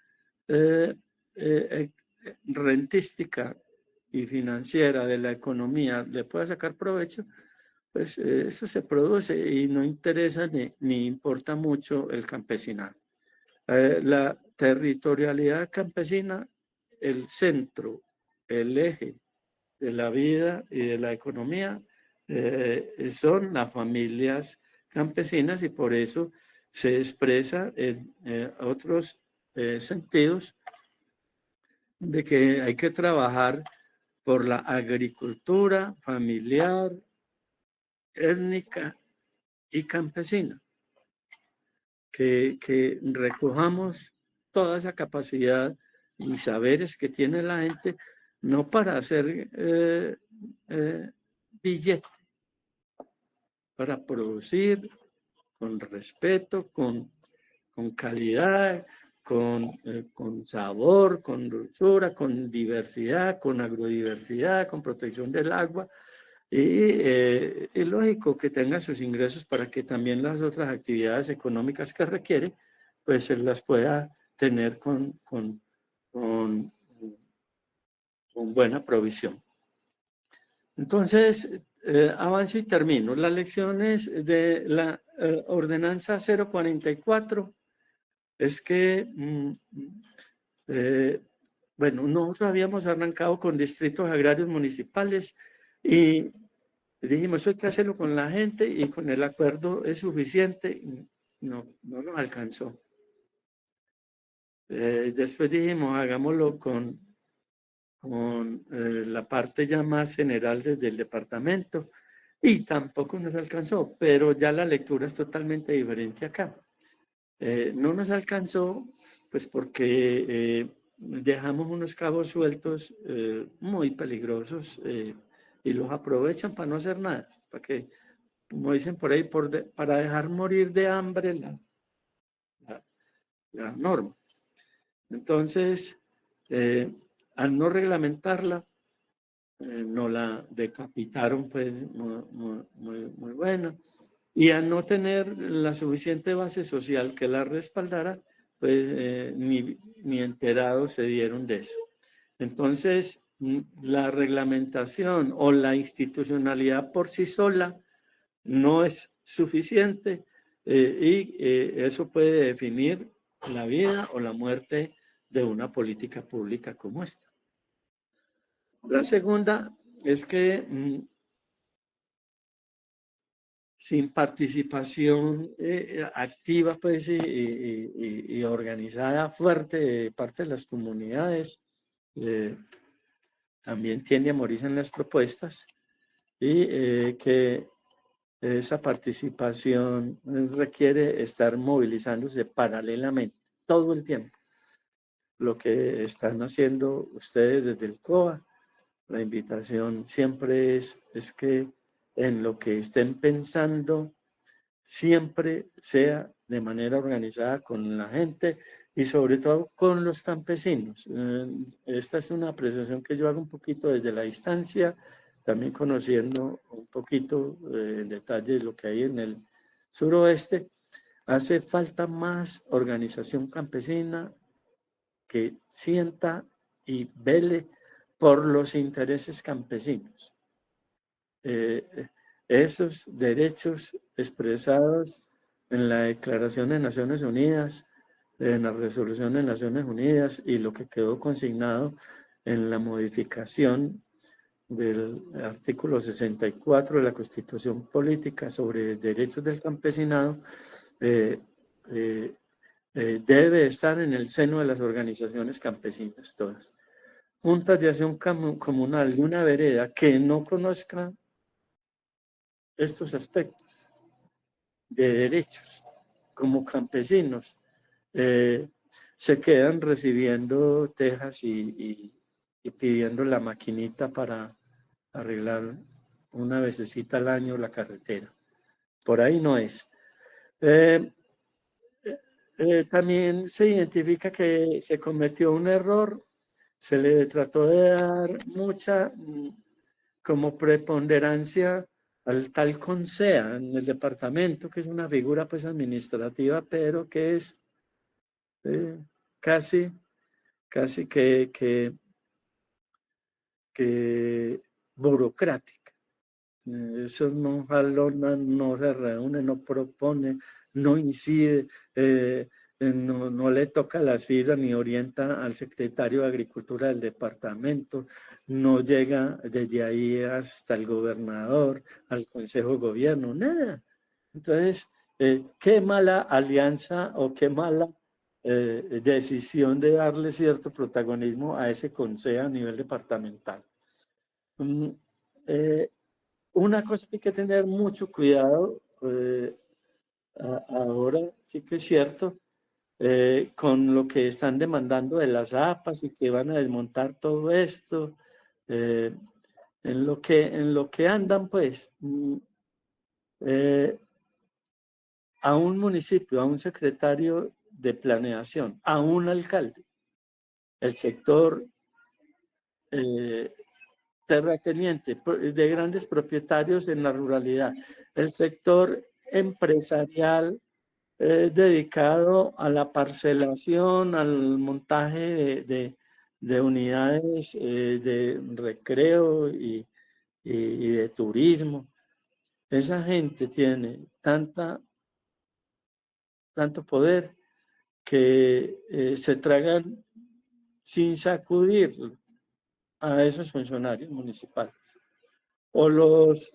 rentística y financiera de la economía le pueda sacar provecho, pues eso se produce y no interesa ni importa mucho el campesinado. La territorialidad campesina, el centro, el eje de la vida y de la economía son las familias campesinas y por eso se expresa en otros sentidos de que hay que trabajar por la agricultura familiar, étnica y campesina, que recojamos toda esa capacidad y saberes que tiene la gente, no para hacer billete, para producir con respeto, con calidad, con sabor, con dulzura, con diversidad, con agrodiversidad, con protección del agua. Y es lógico que tenga sus ingresos para que también las otras actividades económicas que requiere, pues se las pueda tener con buena provisión. Entonces, avanzo y termino. Las lecciones de la ordenanza 044 es que, bueno, nosotros habíamos arrancado con distritos agrarios municipales y dijimos, eso hay que hacerlo con la gente y con el acuerdo es suficiente. No nos alcanzó. Después dijimos, hagámoslo con la parte ya más general desde el departamento y tampoco nos alcanzó, pero ya la lectura es totalmente diferente acá. No nos alcanzó pues porque dejamos unos cabos sueltos muy peligrosos y los aprovechan para no hacer nada, para que, como dicen por ahí, para dejar morir de hambre la norma. Entonces, al no reglamentarla, nos la decapitaron pues muy buena. Y al no tener la suficiente base social que la respaldara, pues ni enterados se dieron de eso. Entonces, la reglamentación o la institucionalidad por sí sola no es suficiente y eso puede definir la vida o la muerte de una política pública como esta. La segunda es que sin participación activa pues, y organizada fuerte de parte de las comunidades, también tiende a morirse en las propuestas y que esa participación requiere estar movilizándose paralelamente todo el tiempo. Lo que están haciendo ustedes desde el COA, la invitación siempre es que en lo que estén pensando, siempre sea de manera organizada con la gente y sobre todo con los campesinos. Esta es una apreciación que yo hago un poquito desde la distancia, también conociendo un poquito en detalle lo que hay en el suroeste. Hace falta más organización campesina que sienta y vele por los intereses campesinos. Esos derechos expresados en la Declaración de Naciones Unidas, en la Resolución de Naciones Unidas y lo que quedó consignado en la modificación del artículo 64 de la Constitución Política sobre derechos del campesinado, debe estar en el seno de las organizaciones campesinas todas. Juntas de acción comunal de una vereda que no conozca estos aspectos de derechos como campesinos se quedan recibiendo tejas y pidiendo la maquinita para arreglar una vecesita al año la carretera. Por ahí no es. También se identifica que se cometió un error, se le trató de dar mucha como preponderancia al tal CONSEA en el departamento, que es una figura pues administrativa, pero que es casi que que burocrática. Eso no jalona, no se reúne, no propone, no incide, no le toca las fibras ni orienta al secretario de Agricultura del departamento, no llega desde ahí hasta el gobernador, al Consejo de Gobierno, nada. Entonces, qué mala alianza o qué mala decisión de darle cierto protagonismo a ese consejo a nivel departamental. Una cosa que hay que tener mucho cuidado, ahora sí que es cierto, con lo que están demandando de las APAS y que van a desmontar todo esto, en lo que andan, pues, a un municipio, a un secretario de planeación, a un alcalde, el sector terrateniente de grandes propietarios en la ruralidad, el sector empresarial dedicado a la parcelación, al montaje de unidades de recreo y de turismo. Esa gente tiene tanto poder que se tragan sin sacudir a esos funcionarios municipales. O los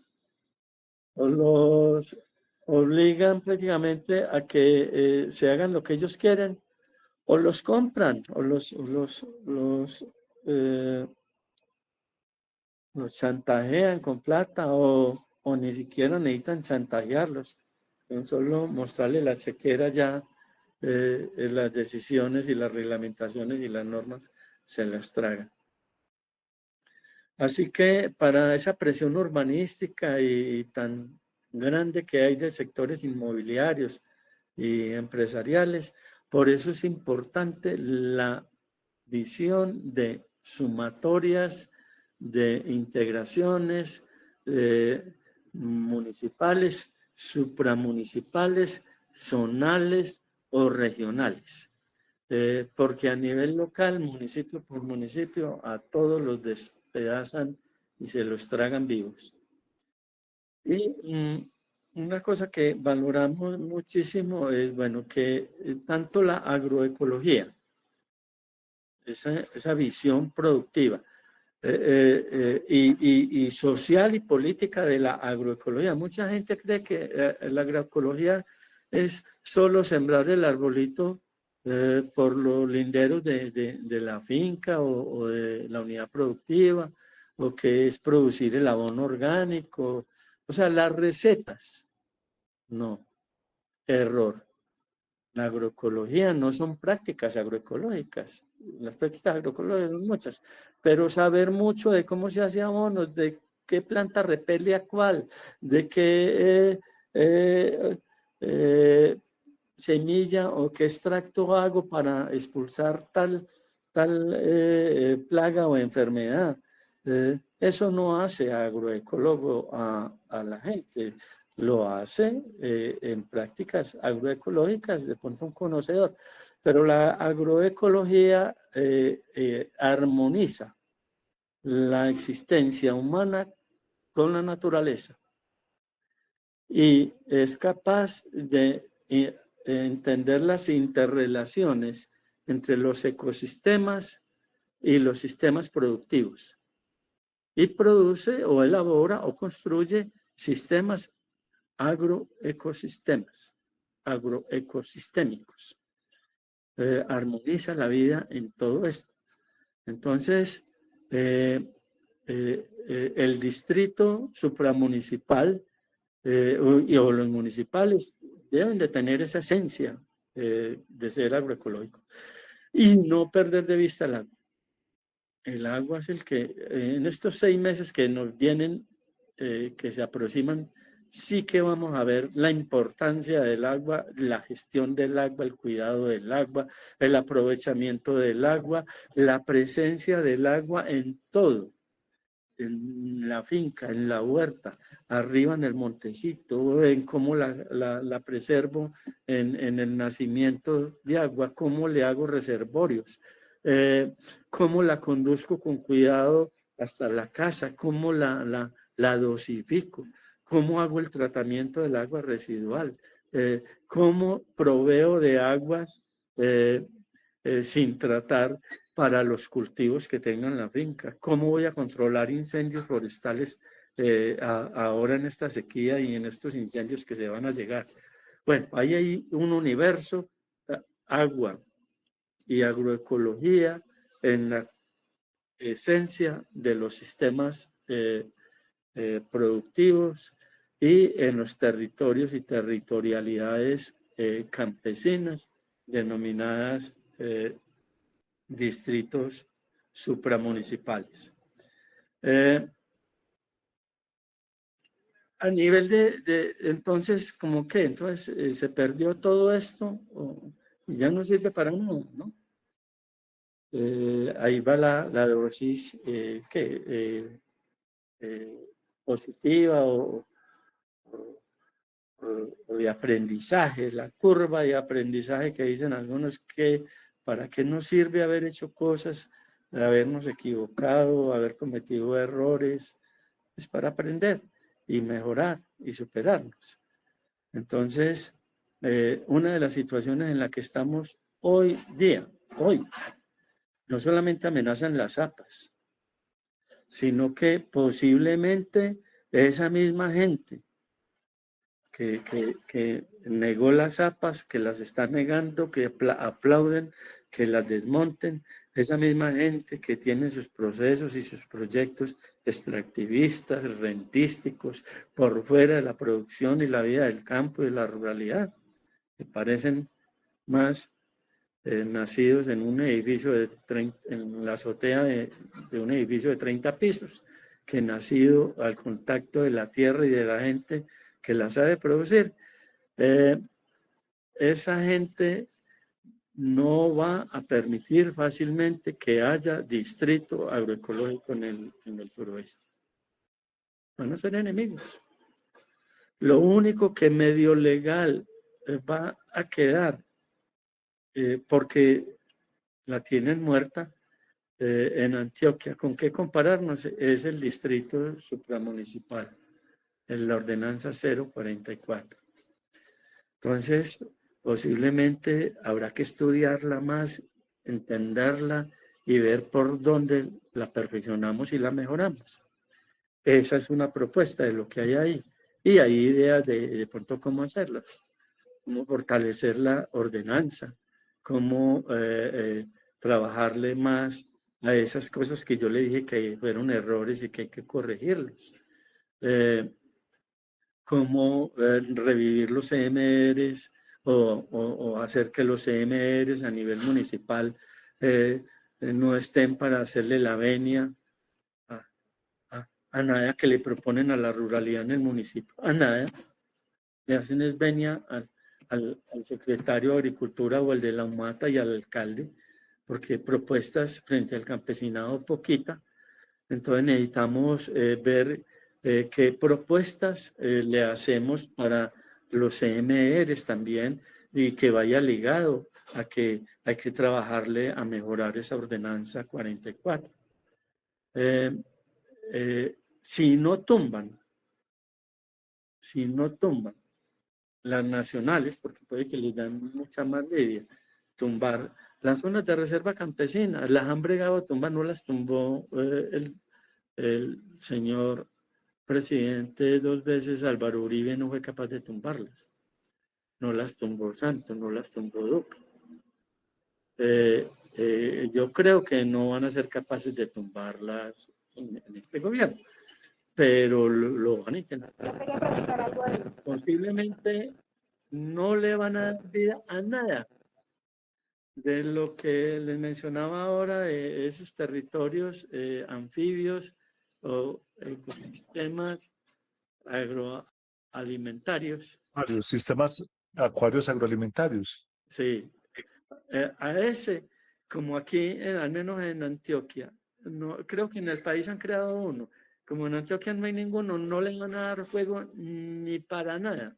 obligan prácticamente a que se hagan lo que ellos quieren, o los compran, o los chantajean con plata, o ni siquiera necesitan chantajearlos, con solo mostrarle la chequera ya, las decisiones y las reglamentaciones y las normas se las tragan. Así que para esa presión urbanística y tan grande que hay de sectores inmobiliarios y empresariales, por eso es importante la visión de sumatorias, de integraciones municipales, supramunicipales, zonales o regionales. Porque a nivel local, municipio por municipio, a todos los despedazan y se los tragan vivos. Y una cosa que valoramos muchísimo es, bueno, que tanto la agroecología, esa visión productiva y social y política de la agroecología. Mucha gente cree que la agroecología es solo sembrar el arbolito por los linderos de la finca o de la unidad productiva, o que es producir el abono orgánico, o sea, las recetas. No, error. La agroecología no son prácticas agroecológicas. Las prácticas agroecológicas son muchas, pero saber mucho de cómo se hace abonos, de qué planta repele a cuál, de qué semilla o qué extracto hago para expulsar tal plaga o enfermedad. Eso no hace agroecólogo a la gente. Lo hace en prácticas agroecológicas, de pronto un conocedor, pero la agroecología armoniza la existencia humana con la naturaleza y es capaz de entender las interrelaciones entre los ecosistemas y los sistemas productivos y produce o elabora o construye sistemas agroecosistémicos. Armoniza la vida en todo esto. Entonces, el distrito supramunicipal o los municipales deben de tener esa esencia de ser agroecológico y no perder de vista el agua. El agua es el que en estos 6 meses que nos vienen, que se aproximan, sí que vamos a ver la importancia del agua, la gestión del agua, el cuidado del agua, el aprovechamiento del agua, la presencia del agua en todo, en la finca, en la huerta, arriba en el montecito, en cómo la preservo en el nacimiento de agua, cómo le hago reservorios, cómo la conduzco con cuidado hasta la casa, cómo la dosifico, cómo hago el tratamiento del agua residual, cómo proveo de aguas sin tratar para los cultivos que tengan la finca, cómo voy a controlar incendios forestales ahora en esta sequía y en estos incendios que se van a llegar. Bueno, ahí hay un universo, agua y agroecología en la esencia de los sistemas productivos y en los territorios y territorialidades campesinas denominadas distritos supramunicipales. A nivel entonces, ¿cómo que? Entonces, ¿se perdió todo esto? Y ya no sirve para nada, ¿no? Ahí va la dosis positiva o de aprendizaje, la curva de aprendizaje que dicen algunos que para qué nos sirve haber hecho cosas, habernos equivocado, haber cometido errores, es para aprender y mejorar y superarnos. Entonces, una de las situaciones en la que estamos hoy día, no solamente amenazan las zapas, sino que posiblemente esa misma gente que negó las zapas, que las está negando, que aplauden, que las desmonten, esa misma gente que tiene sus procesos y sus proyectos extractivistas, rentísticos, por fuera de la producción y la vida del campo y de la ruralidad, que parecen más nacidos en un edificio en la azotea de un edificio de 30 pisos, que nacido al contacto de la tierra y de la gente que la sabe producir. Esa gente no va a permitir fácilmente que haya distrito agroecológico en el suroeste. Van a ser enemigos. Lo único que medio legal va a quedar, porque la tienen muerta en Antioquia, ¿con qué compararnos? Es el distrito supramunicipal, en la ordenanza 044. Entonces, posiblemente habrá que estudiarla más, entenderla y ver por dónde la perfeccionamos y la mejoramos. Esa es una propuesta de lo que hay ahí. Y hay ideas de pronto cómo hacerlas, cómo fortalecer la ordenanza, cómo trabajarle más a esas cosas que yo le dije que fueron errores y que hay que corregirlos. Cómo revivir los CMRs o hacer que los CMRs a nivel municipal no estén para hacerle la venia a nada que le proponen a la ruralidad en el municipio, a nada. Le hacen es venia al secretario de Agricultura o al de la UMATA y al alcalde, porque propuestas frente al campesinado poquita. Entonces necesitamos ver qué propuestas le hacemos para los CMRs también y que vaya ligado a que hay que trabajarle a mejorar esa ordenanza 44. Si no tumban las nacionales, porque puede que les dan mucha más lidia, tumbar las zonas de reserva campesina, las han bregado a tumbar, no las tumbó el señor presidente 2 veces, Álvaro Uribe, no fue capaz de tumbarlas. No las tumbó Santos, no las tumbó Duque. Yo creo que no van a ser capaces de tumbarlas en este gobierno, pero lo van a intentar. Posiblemente no le van a dar vida a nada de lo que les mencionaba ahora, de esos territorios anfibios o ecosistemas agroalimentarios. Los sistemas acuarios agroalimentarios. Sí, a ese, como aquí, al menos en Antioquia, no, creo que en el país han creado uno. Como en Antioquia no hay ninguno, no le van a dar fuego ni para nada.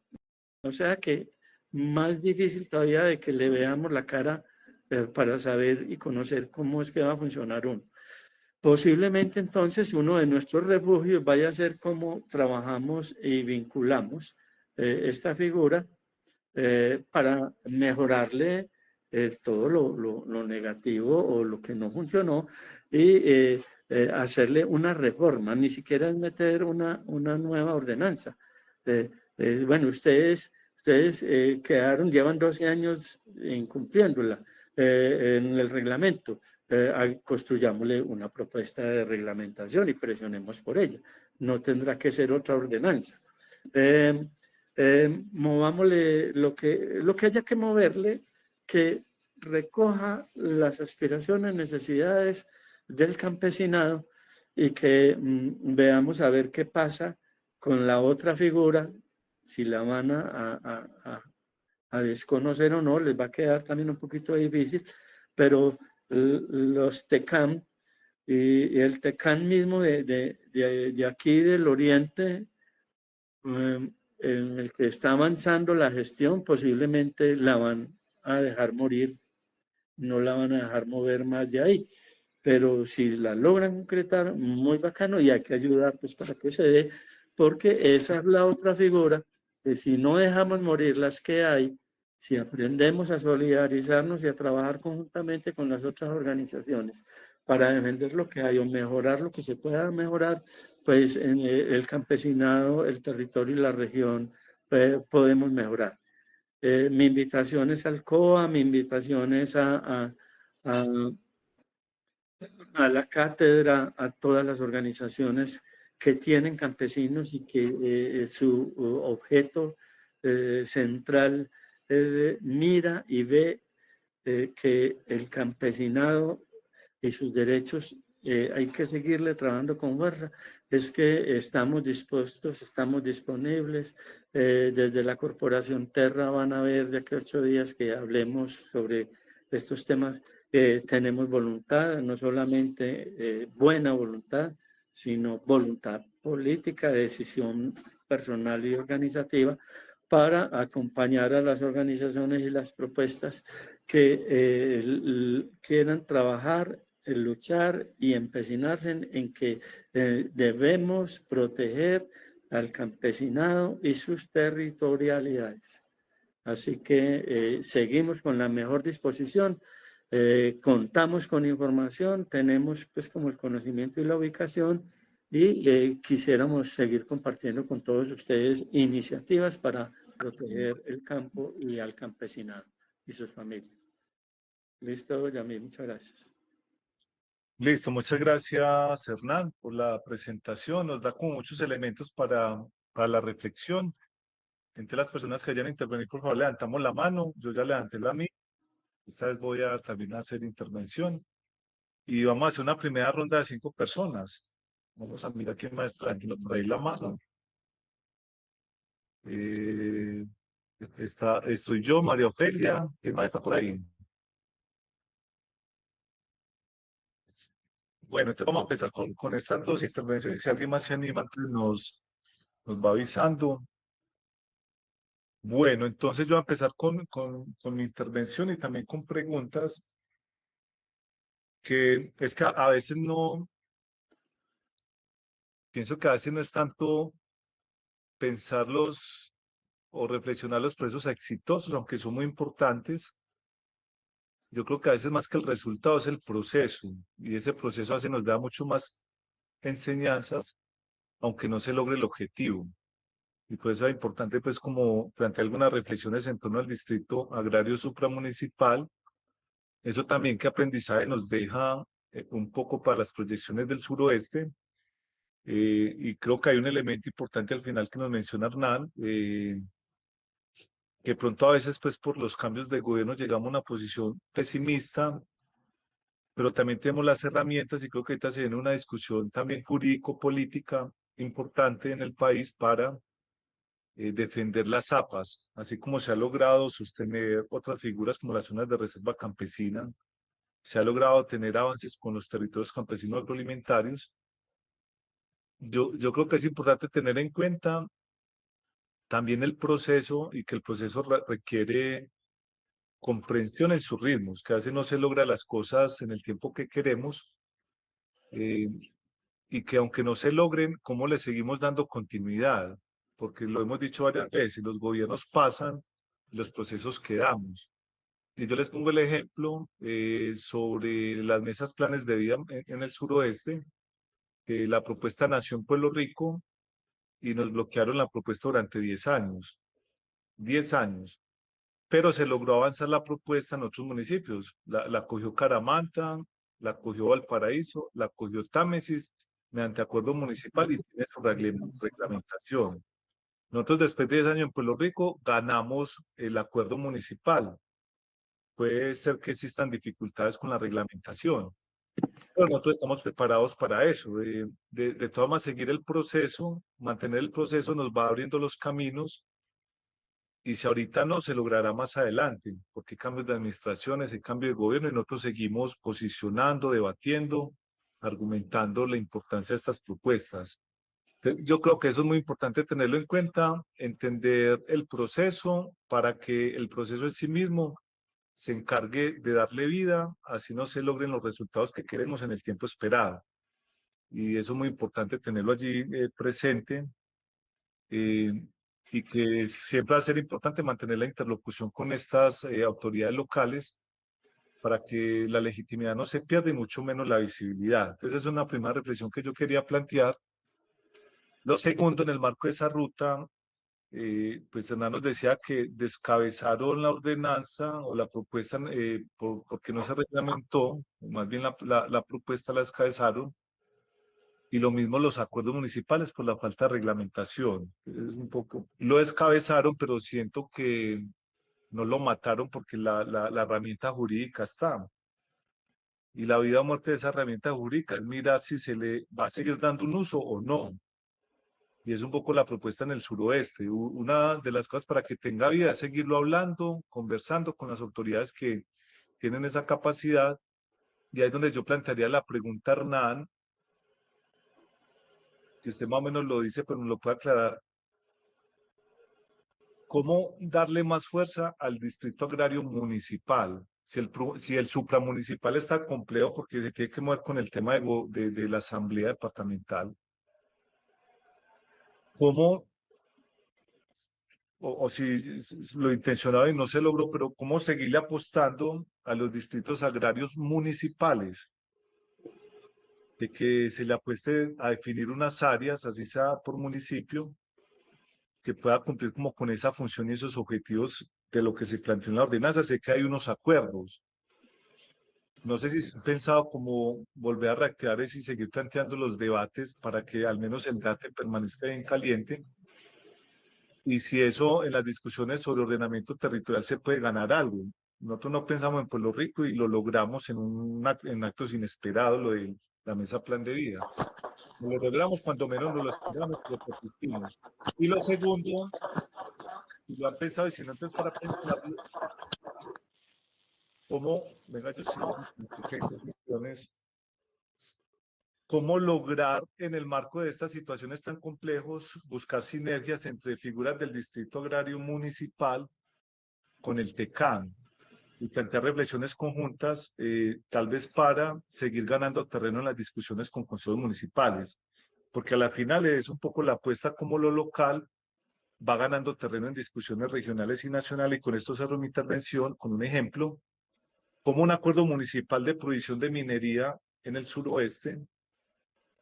O sea que más difícil todavía de que le veamos la cara para saber y conocer cómo es que va a funcionar uno. Posiblemente entonces uno de nuestros refugios vaya a ser cómo trabajamos y vinculamos esta figura para mejorarle todo lo negativo o lo que no funcionó y hacerle una reforma, ni siquiera es meter una nueva ordenanza. Bueno, ustedes llevan 12 años incumpliéndola en el reglamento. Construyámosle una propuesta de reglamentación y presionemos por ella. No tendrá que ser otra ordenanza. Movámosle lo que haya que moverle, que recoja las aspiraciones, necesidades del campesinado y que veamos a ver qué pasa con la otra figura, si la van a desconocer o no, les va a quedar también un poquito difícil, pero los TECAM y el TECAM mismo de aquí del oriente, en el que está avanzando la gestión, posiblemente la van a dejar morir, no la van a dejar mover más de ahí. Pero si la logran concretar, muy bacano, y hay que ayudar pues para que se dé, porque esa es la otra figura, que si no dejamos morir las que hay, si aprendemos a solidarizarnos y a trabajar conjuntamente con las otras organizaciones para defender lo que hay o mejorar lo que se pueda mejorar, pues en el campesinado, el territorio y la región podemos mejorar. Mi invitación es al COA, mi invitación es a la cátedra, a todas las organizaciones que tienen campesinos y que su objeto central mira y ve que el campesinado y sus derechos hay que seguirle trabajando con fuerza. Es que estamos dispuestos, estamos disponibles. Desde la Corporación Terra van a ver de aquí a 8 días que hablemos sobre estos temas. Tenemos voluntad, no solamente buena voluntad, sino voluntad política, decisión personal y organizativa para acompañar a las organizaciones y las propuestas que quieran trabajar, luchar y empecinarse en que debemos proteger al campesinado y sus territorialidades. Así que seguimos con la mejor disposición, contamos con información, tenemos pues como el conocimiento y la ubicación y quisiéramos seguir compartiendo con todos ustedes iniciativas para proteger el campo y al campesinado y sus familias. Listo, Yamil, muchas gracias. Listo, muchas gracias, Hernán, por la presentación. Nos da como muchos elementos para la reflexión. Entre las personas que hayan intervenido, por favor, levantamos la mano. Yo ya levanté la mía. Esta vez voy a también hacer intervención. Y vamos a hacer una primera ronda de 5 personas. Vamos a mirar quién más tranquilo por ahí la mano. Estoy yo, María Ofelia. ¿Quién más está por ahí? Bueno, entonces vamos a empezar con estas 2 intervenciones. Si alguien más se anima, pues nos va avisando. Bueno, entonces yo voy a empezar con mi intervención y también con preguntas que es que a veces no, pienso que a veces no es tanto pensarlos o reflexionar los procesos exitosos, aunque son muy importantes. Yo creo que a veces más que el resultado es el proceso y ese proceso a veces nos da mucho más enseñanzas, aunque no se logre el objetivo. Y por eso es importante pues como plantear algunas reflexiones en torno al distrito agrario supramunicipal. Eso también qué aprendizaje nos deja un poco para las proyecciones del suroeste. Y creo que hay un elemento importante al final que nos menciona Hernán, que pronto a veces pues por los cambios de gobierno llegamos a una posición pesimista, pero también tenemos las herramientas y creo que ahorita se viene una discusión también jurídico-política importante en el país para defender las zapas, así como se ha logrado sostener otras figuras como las zonas de reserva campesina, se ha logrado tener avances con los territorios campesinos agroalimentarios. Yo creo que es importante tener en cuenta también el proceso y que el proceso requiere comprensión en sus ritmos, que a veces no se logra las cosas en el tiempo que queremos, y que aunque no se logren, ¿cómo le seguimos dando continuidad? Porque lo hemos dicho varias veces, los gobiernos pasan, los procesos quedamos. Y yo les pongo el ejemplo sobre las mesas planes de vida en el suroeste, que la propuesta nació en Pueblo Rico y nos bloquearon la propuesta durante 10 años. 10 años. Pero se logró avanzar la propuesta en otros municipios. La cogió Caramanta, la cogió Valparaíso, la cogió Támesis, mediante acuerdo municipal y tiene su reglamentación. Nosotros después de 10 años en Puerto Rico ganamos el acuerdo municipal. Puede ser que existan dificultades con la reglamentación, pero nosotros estamos preparados para eso. De todas maneras, seguir el proceso, mantener el proceso nos va abriendo los caminos y si ahorita no, se logrará más adelante, porque hay cambios de administraciones, hay cambio de gobierno y nosotros seguimos posicionando, debatiendo, argumentando la importancia de estas propuestas. Yo creo que eso es muy importante tenerlo en cuenta, entender el proceso para que el proceso en sí mismo se encargue de darle vida, así no se logren los resultados que queremos en el tiempo esperado. Y eso es muy importante tenerlo allí presente. Y que siempre va a ser importante mantener la interlocución con estas autoridades locales para que la legitimidad no se pierda y mucho menos la visibilidad. Entonces, es una primera reflexión que yo quería plantear. Lo segundo, en el marco de esa ruta, pues Hernán nos decía que descabezaron la ordenanza o la propuesta porque no se reglamentó, más bien la propuesta la descabezaron, y lo mismo los acuerdos municipales por la falta de reglamentación. Es un poco, lo descabezaron, pero siento que no lo mataron porque la herramienta jurídica está. Y la vida o muerte de esa herramienta jurídica es mirar si se le va a seguir dando un uso o no. Y es un poco la propuesta en el suroeste. Una de las cosas para que tenga vida es seguirlo hablando, conversando con las autoridades que tienen esa capacidad. Y ahí es donde yo plantearía la pregunta, Hernán, que usted más o menos lo dice, pero no lo puede aclarar. ¿Cómo darle más fuerza al distrito agrario municipal? Si el supramunicipal está complejo porque se tiene que mover con el tema de la asamblea departamental, ¿cómo, o si lo intencionado y no se logró, pero cómo seguirle apostando a los distritos agrarios municipales? De que se le apueste a definir unas áreas, así sea por municipio, que pueda cumplir como con esa función y esos objetivos de lo que se planteó en la ordenanza. Sé que hay unos acuerdos. No sé si han pensado como volver a reactivar eso y seguir planteando los debates para que al menos el debate permanezca bien caliente. Y si eso en las discusiones sobre ordenamiento territorial se puede ganar algo. Nosotros no pensamos en Pueblo Rico y lo logramos en actos inesperados, lo de la mesa plan de vida. Nos lo logramos cuando menos nos lo esperamos, pero persistimos. Y lo segundo, y lo han pensado, y si no, entonces para pensarlo, ¿cómo, venga, yo sí, cuestiones, cómo lograr en el marco de estas situaciones tan complejos buscar sinergias entre figuras del Distrito Agrario Municipal con el TECAN y plantear reflexiones conjuntas, tal vez para seguir ganando terreno en las discusiones con consejos municipales, porque a la final es un poco la apuesta como lo local va ganando terreno en discusiones regionales y nacionales, y con esto cerro mi intervención con un ejemplo, como un acuerdo municipal de prohibición de minería en el suroeste,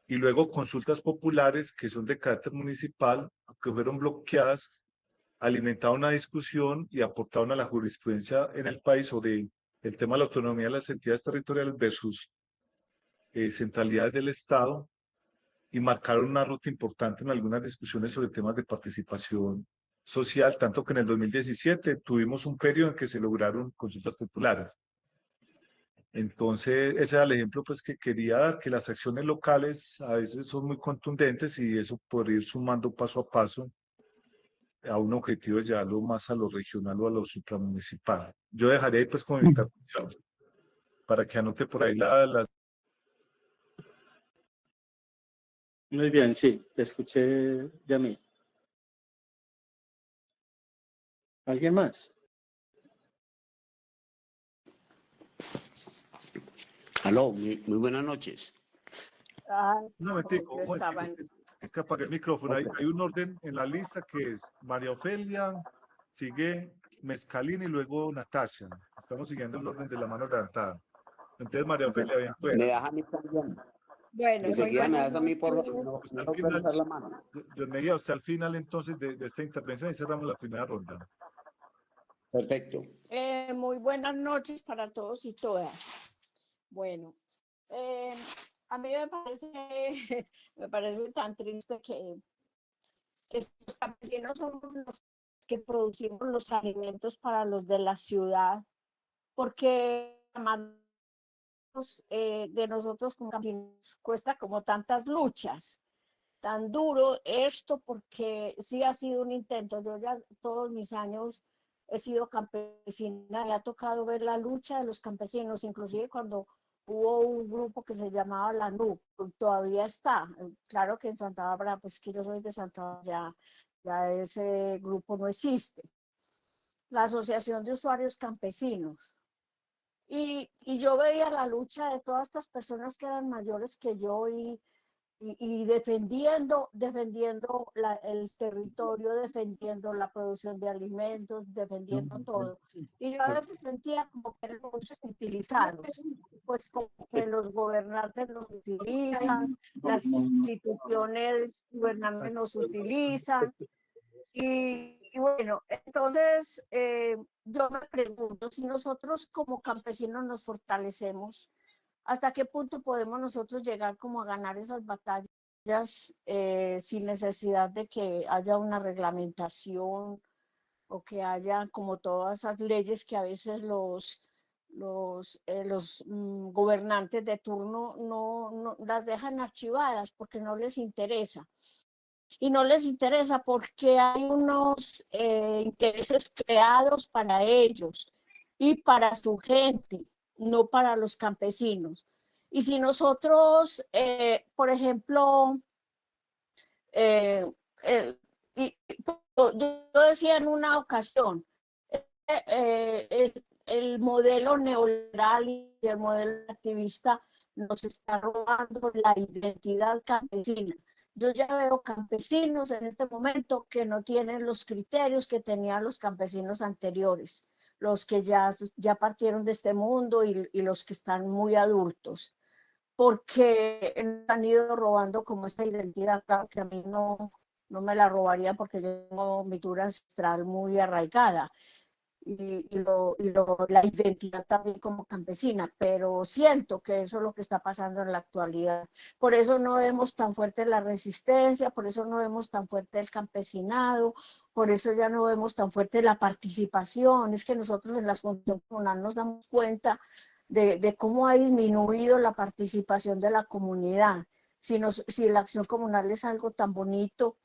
y luego consultas populares que son de carácter municipal, que fueron bloqueadas, alimentaron una discusión y aportaron a la jurisprudencia en el país sobre el tema de la autonomía de las entidades territoriales versus centralidades del Estado, y marcaron una ruta importante en algunas discusiones sobre temas de participación social, tanto que en el 2017 tuvimos un periodo en que se lograron consultas populares. Entonces, ese era el ejemplo pues, que quería dar, que las acciones locales a veces son muy contundentes y eso por ir sumando paso a paso a un objetivo de llevarlo más a lo regional o a lo supramunicipal. Yo dejaré ahí pues con mi intervención para que anote por ahí las... Muy bien, sí, te escuché, Yamil. ¿Alguien más? Aló, muy buenas noches. Ay, Un momentico, yo un momentico, estaba en... es que apagué el micrófono. Hay un orden en la lista que es María Ofelia, sigue Mezcalina y luego Natasha. Estamos siguiendo el orden de la mano levantada. Entonces, María Ofelia, bien Me pueda. das a mí también. Bueno, muy Enseguida me buenas das a mí, por noches. no, Usted no al logro final, alzar la mano. Dios me guía, usted al final entonces de esta intervención y cerramos la primera ronda. Perfecto. Muy buenas noches para todos y todas. Bueno, a mí me parece tan triste que los campesinos somos los que producimos los alimentos para los de la ciudad, porque de nosotros como campesinos cuesta como tantas luchas, tan duro esto, porque sí ha sido un intento. Yo ya todos mis años he sido campesina, me ha tocado ver la lucha de los campesinos, inclusive cuando hubo un grupo que se llamaba la NU, todavía está. Claro que en Santa Bárbara, pues que yo soy de Santa Bárbara, ya ese grupo no existe. La Asociación de Usuarios Campesinos. Y yo veía la lucha de todas estas personas que eran mayores que yo y defendiendo el territorio, defendiendo la producción de alimentos, defendiendo todo. Y yo a veces sentía como que eran utilizados, pues como que los gobernantes nos utilizan, las instituciones gubernamentales nos utilizan. Y bueno, entonces yo me pregunto si nosotros como campesinos nos fortalecemos, ¿hasta qué punto podemos nosotros llegar como a ganar esas batallas sin necesidad de que haya una reglamentación o que haya como todas esas leyes que a veces los gobernantes de turno no las dejan archivadas porque no les interesa? Y no les interesa porque hay unos intereses creados para ellos y para su gente, no para los campesinos. Y si nosotros, por ejemplo, eh, eh, yo decía en una ocasión, el modelo neoliberal y el modelo activista nos está robando la identidad campesina. Yo ya veo campesinos en este momento que no tienen los criterios que tenían los campesinos anteriores, los que ya partieron de este mundo y los que están muy adultos, porque han ido robando como esta identidad. Claro que a mí no me la robaría porque yo tengo mi cultura ancestral muy arraigada la identidad también como campesina, pero siento que eso es lo que está pasando en la actualidad. Por eso no vemos tan fuerte la resistencia, por eso no vemos tan fuerte el campesinado, por eso ya no vemos tan fuerte la participación. Es que nosotros en la Fundación Comunal nos damos cuenta de cómo ha disminuido la participación de la comunidad. Si la acción comunal es algo tan bonito,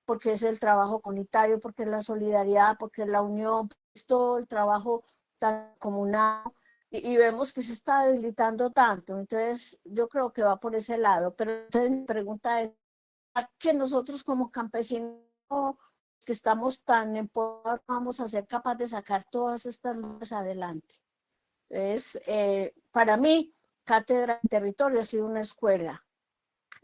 porque es el trabajo comunitario, porque es la solidaridad, porque es la unión, es todo el trabajo tan comunal, y vemos que se está debilitando tanto. Entonces yo creo que va por ese lado. Pero entonces mi pregunta es, ¿a que nosotros como campesinos que estamos tan empoderados vamos a ser capaces de sacar todas estas luchas adelante? Entonces, para mí, Cátedra de Territorio ha sido una escuela.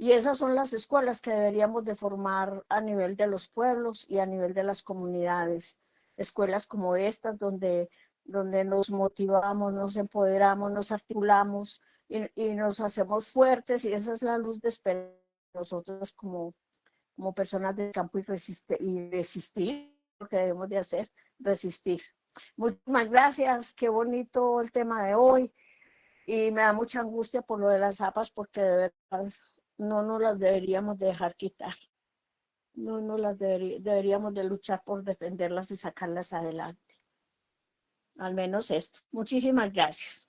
Y esas son las escuelas que deberíamos de formar a nivel de los pueblos y a nivel de las comunidades. Escuelas como estas donde nos motivamos, nos empoderamos, nos articulamos y nos hacemos fuertes, y esa es la luz de esperanza de nosotros como personas del campo, y resistir, lo que debemos de hacer, resistir. Muchas gracias, qué bonito el tema de hoy, y me da mucha angustia por lo de las zapas, porque de verdad no nos las deberíamos dejar quitar. No las deberíamos de luchar por defenderlas y sacarlas adelante. Al menos esto. Muchísimas gracias.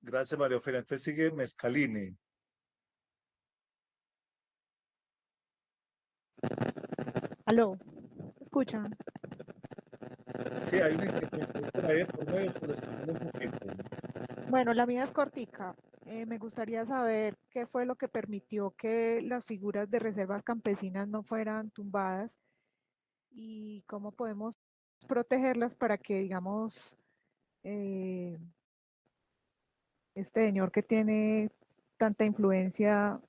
Gracias, María Ofelia. Entonces sigue Mezcaline. Aló, ¿escuchan? Sí, hay una intervención por ahí por medio, pero escúchame un poquito. Bueno, la mía es cortica. Me gustaría saber qué fue lo que permitió que las figuras de reservas campesinas no fueran tumbadas y cómo podemos protegerlas para que, digamos, este señor que tiene tanta influencia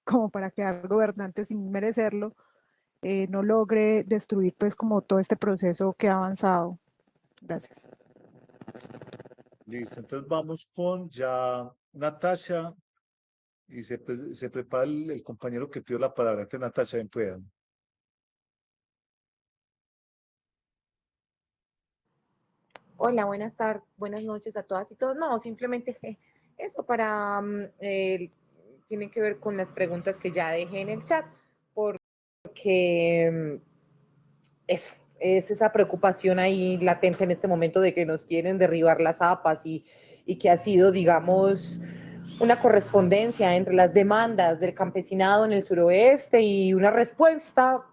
como para quedar gobernante sin merecerlo, no logre destruir pues como todo este proceso que ha avanzado. Gracias. Listo, entonces vamos con ya Natasha y se prepara el compañero que pidió la palabra. Antes Natasha, bien puedan. Hola, buenas tardes, buenas noches a todas y todos. No, simplemente eso para, tiene que ver con las preguntas que ya dejé en el chat, porque eso, es esa preocupación ahí latente en este momento de que nos quieren derribar las APAs y que ha sido, digamos, una correspondencia entre las demandas del campesinado en el suroeste y una respuesta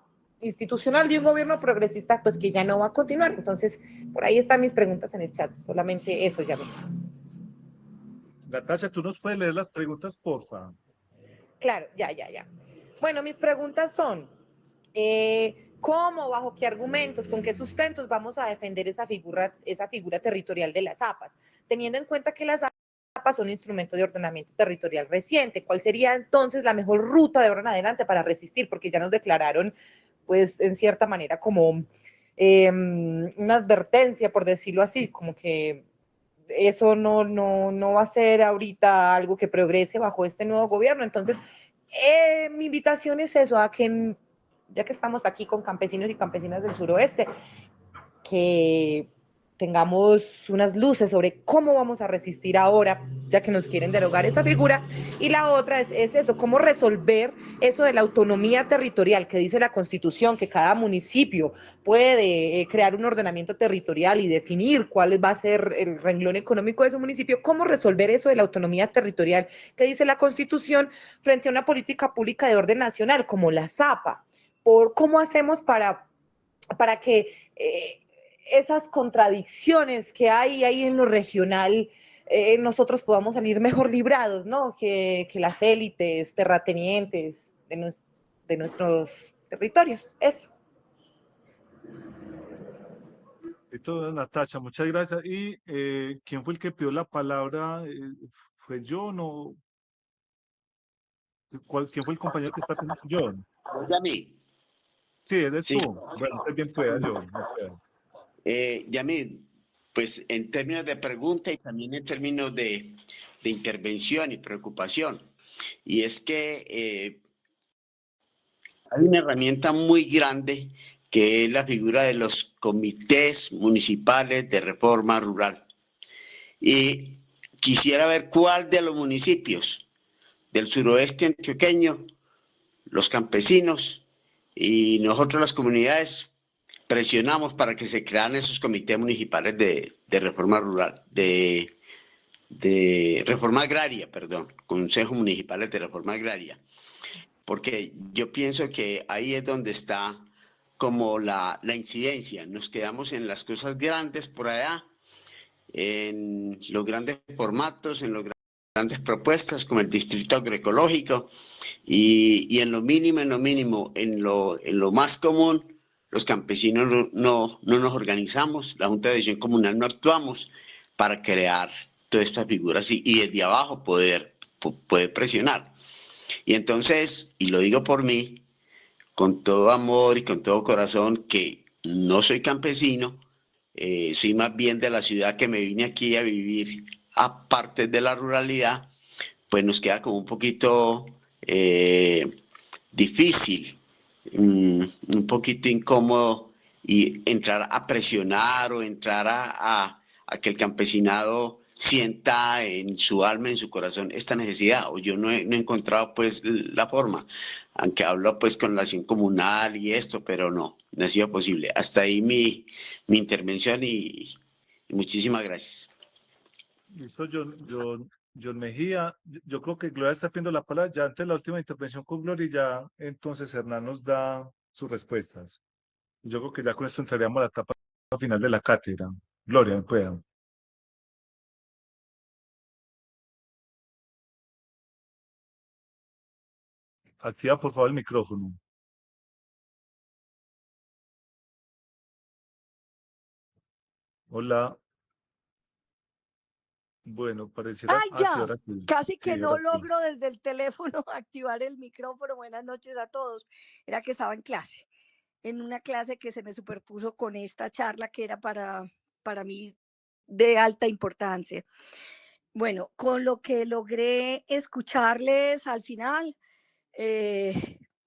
institucional de un gobierno progresista, pues que ya no va a continuar. Entonces, por ahí están mis preguntas en el chat. Solamente eso ya. Natasha, ¿tú nos puedes leer las preguntas, porfa? Claro, ya. Bueno, mis preguntas son, ¿cómo, bajo qué argumentos, con qué sustentos vamos a defender esa figura territorial de las APAs? Teniendo en cuenta que las APAs son un instrumento de ordenamiento territorial reciente. ¿Cuál sería entonces la mejor ruta de ahora en adelante para resistir? Porque ya nos declararon, pues, en cierta manera, como una advertencia, por decirlo así, como que eso no va a ser ahorita algo que progrese bajo este nuevo gobierno. Entonces, mi invitación es eso, a que ya que estamos aquí con campesinos y campesinas del suroeste, que tengamos unas luces sobre cómo vamos a resistir ahora, ya que nos quieren derogar esa figura. Y la otra es eso, cómo resolver eso de la autonomía territorial que dice la Constitución, que cada municipio puede crear un ordenamiento territorial y definir cuál va a ser el renglón económico de su municipio. ¿Cómo resolver eso de la autonomía territorial que dice la Constitución frente a una política pública de orden nacional como la ZAPA? ¿Cómo hacemos para que esas contradicciones que hay ahí en lo regional, nosotros podamos salir mejor librados, ¿no? Que las élites terratenientes de nuestros territorios. Eso. Listo, Natasha, muchas gracias. ¿Y quién fue el que pidió la palabra? ¿Fue John o quién fue el compañero que está pidiendo? John. Yamil, Sí, eres sí. tú. Bueno, entonces bien pueda, John. Bien pueda. Yamil, pues en términos de pregunta y también en términos de intervención y preocupación, y es que hay una herramienta muy grande que es la figura de los comités municipales de reforma rural. Y quisiera ver cuál de los municipios del suroeste antioqueño, los campesinos y nosotros las comunidades presionamos para que se crearan esos comités municipales de reforma rural, de reforma agraria, perdón, consejos municipales de reforma agraria, porque yo pienso que ahí es donde está como la incidencia. Nos quedamos en las cosas grandes por allá, en los grandes formatos, en las grandes propuestas como el distrito agroecológico y en lo mínimo, en lo más común, los campesinos no nos organizamos, la Junta de Dirección Comunal no actuamos para crear todas estas figuras y desde abajo poder presionar. Y entonces, y lo digo por mí, con todo amor y con todo corazón, que no soy campesino, soy más bien de la ciudad que me vine aquí a vivir a partes de la ruralidad, pues nos queda como un poquito difícil, un poquito incómodo y entrar a presionar o entrar a que el campesinado sienta en su alma, en su corazón esta necesidad, o yo no he encontrado pues la forma, aunque hablo pues con la acción comunal y esto, pero no ha sido posible. Hasta ahí mi intervención y muchísimas gracias. Listo, John Mejía. Yo creo que Gloria está pidiendo la palabra. Ya antes de la última intervención con Gloria, y ya entonces Hernán nos da sus respuestas. Yo creo que ya con esto entraríamos a la etapa final de la cátedra. Gloria, pueda. Activa por favor el micrófono. Hola. Bueno, pareciera. Ah, ya, Sí, ahora sí. casi que Sí, no ahora sí. logro desde el teléfono activar el micrófono. Buenas noches a todos. Era que estaba en clase, en una clase que se me superpuso con esta charla que era para mí de alta importancia. Bueno, con lo que logré escucharles al final,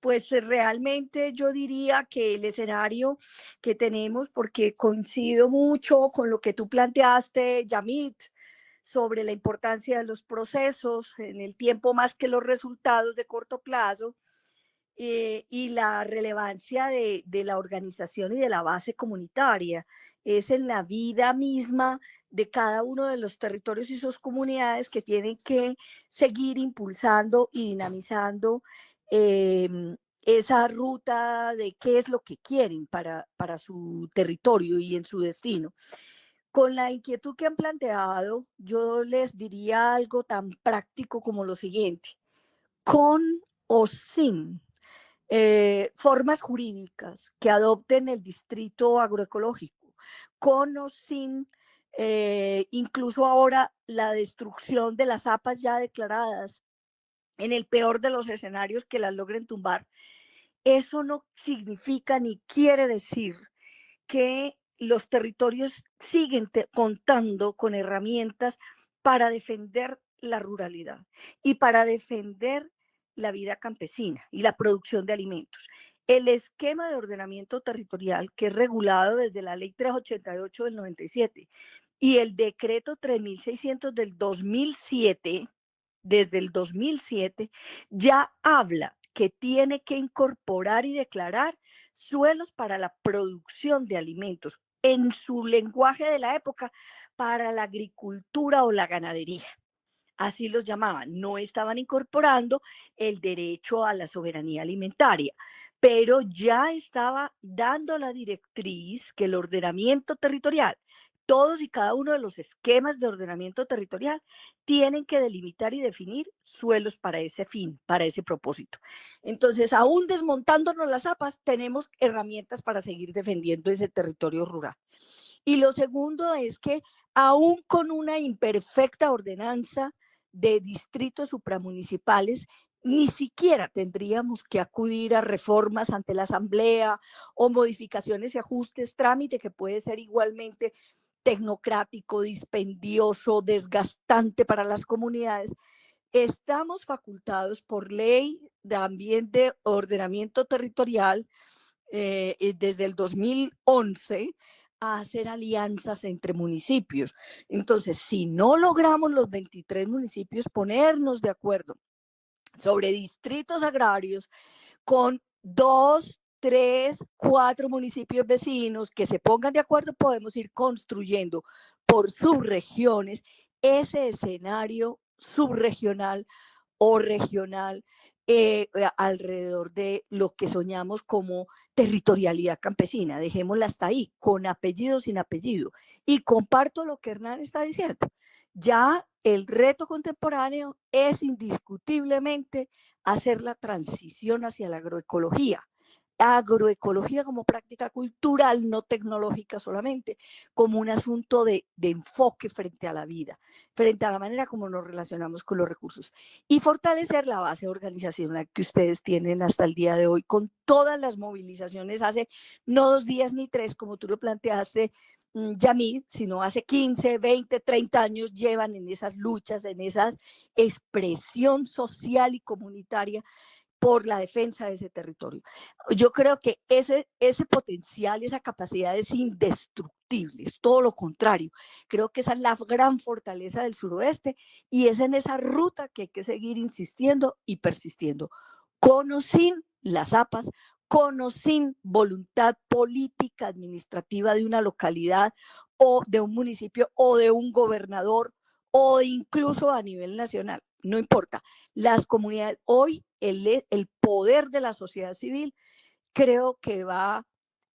pues realmente yo diría que el escenario que tenemos, porque coincido mucho con lo que tú planteaste, Yamit, sobre la importancia de los procesos en el tiempo más que los resultados de corto plazo, y la relevancia de la organización y de la base comunitaria. Es en la vida misma de cada uno de los territorios y sus comunidades que tienen que seguir impulsando y dinamizando esa ruta de qué es lo que quieren para su territorio y en su destino. Con la inquietud que han planteado, yo les diría algo tan práctico como lo siguiente: con o sin formas jurídicas que adopten el distrito agroecológico, con o sin incluso ahora la destrucción de las APAs ya declaradas, en el peor de los escenarios que las logren tumbar. Eso no significa ni quiere decir que los territorios siguen contando con herramientas para defender la ruralidad y para defender la vida campesina y la producción de alimentos. El esquema de ordenamiento territorial, que es regulado desde la Ley 388 del 97 y el decreto 3600 del 2007, desde el 2007, ya habla que tiene que incorporar y declarar suelos para la producción de alimentos, en su lenguaje de la época, para la agricultura o la ganadería. Así los llamaban. No estaban incorporando el derecho a la soberanía alimentaria, pero ya estaba dando la directriz que el ordenamiento territorial, todos y cada uno de los esquemas de ordenamiento territorial, tienen que delimitar y definir suelos para ese fin, para ese propósito. Entonces, aún desmontándonos las APAs, tenemos herramientas para seguir defendiendo ese territorio rural. Y lo segundo es que aún con una imperfecta ordenanza de distritos supramunicipales, ni siquiera tendríamos que acudir a reformas ante la Asamblea o modificaciones y ajustes, trámite que puede ser igualmente tecnocrático, dispendioso, desgastante para las comunidades. Estamos facultados por ley también de ordenamiento territorial desde el 2011 a hacer alianzas entre municipios. Entonces, si no logramos los 23 municipios ponernos de acuerdo sobre distritos agrarios con 2, 3, 4 municipios vecinos que se pongan de acuerdo, podemos ir construyendo por subregiones ese escenario subregional o regional alrededor de lo que soñamos como territorialidad campesina. Dejémosla hasta ahí, con apellido, sin apellido. Y comparto lo que Hernán está diciendo. Ya el reto contemporáneo es indiscutiblemente hacer la transición hacia la agroecología. Agroecología como práctica cultural, no tecnológica solamente, como un asunto de enfoque frente a la vida, frente a la manera como nos relacionamos con los recursos, y fortalecer la base organizacional que ustedes tienen hasta el día de hoy, con todas las movilizaciones hace no 2 días ni 3, como tú lo planteaste, Yamil, sino hace 15, 20, 30 años llevan en esas luchas, en esa expresión social y comunitaria por la defensa de ese territorio. Yo creo que ese potencial y esa capacidad es indestructible, es todo lo contrario. Creo que esa es la gran fortaleza del suroeste y es en esa ruta que hay que seguir insistiendo y persistiendo, con o sin las APAs, con o sin voluntad política, administrativa de una localidad o de un municipio o de un gobernador o incluso a nivel nacional, no importa. Las comunidades, hoy el poder de la sociedad civil creo que va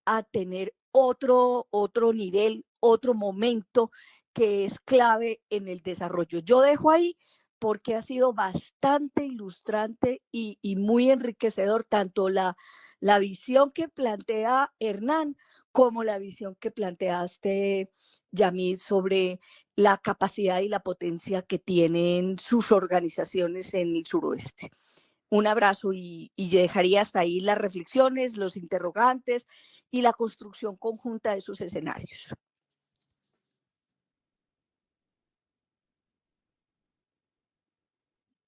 a tener otro nivel, otro momento que es clave en el desarrollo. Yo dejo ahí porque ha sido bastante ilustrante y muy enriquecedor tanto la visión que plantea Hernán como la visión que planteaste, Yamil, sobre la capacidad y la potencia que tienen sus organizaciones en el suroeste. Un abrazo y dejaría hasta ahí las reflexiones, los interrogantes y la construcción conjunta de esos escenarios.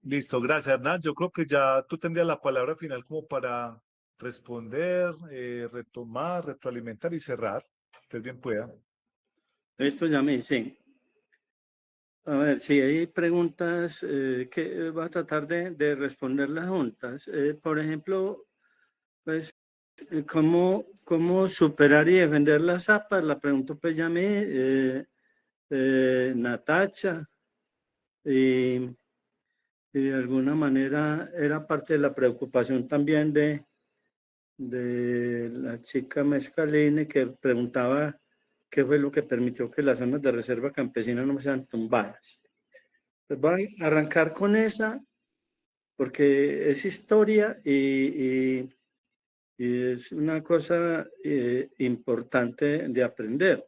Listo, gracias, Hernán. Yo creo que ya tú tendrías la palabra final como para responder, retomar, retroalimentar y cerrar. Usted bien pueda. Esto ya me dicen. A ver, si hay preguntas que va a tratar de responderlas juntas. Por ejemplo, pues, ¿cómo superar y defender las APAs? La preguntó pues ya Natacha. Y de alguna manera era parte de la preocupación también de la chica Mescaline, que preguntaba qué fue lo que permitió que las zonas de reserva campesina no sean tumbadas. Pues voy a arrancar con esa, porque es historia y es una cosa importante de aprender.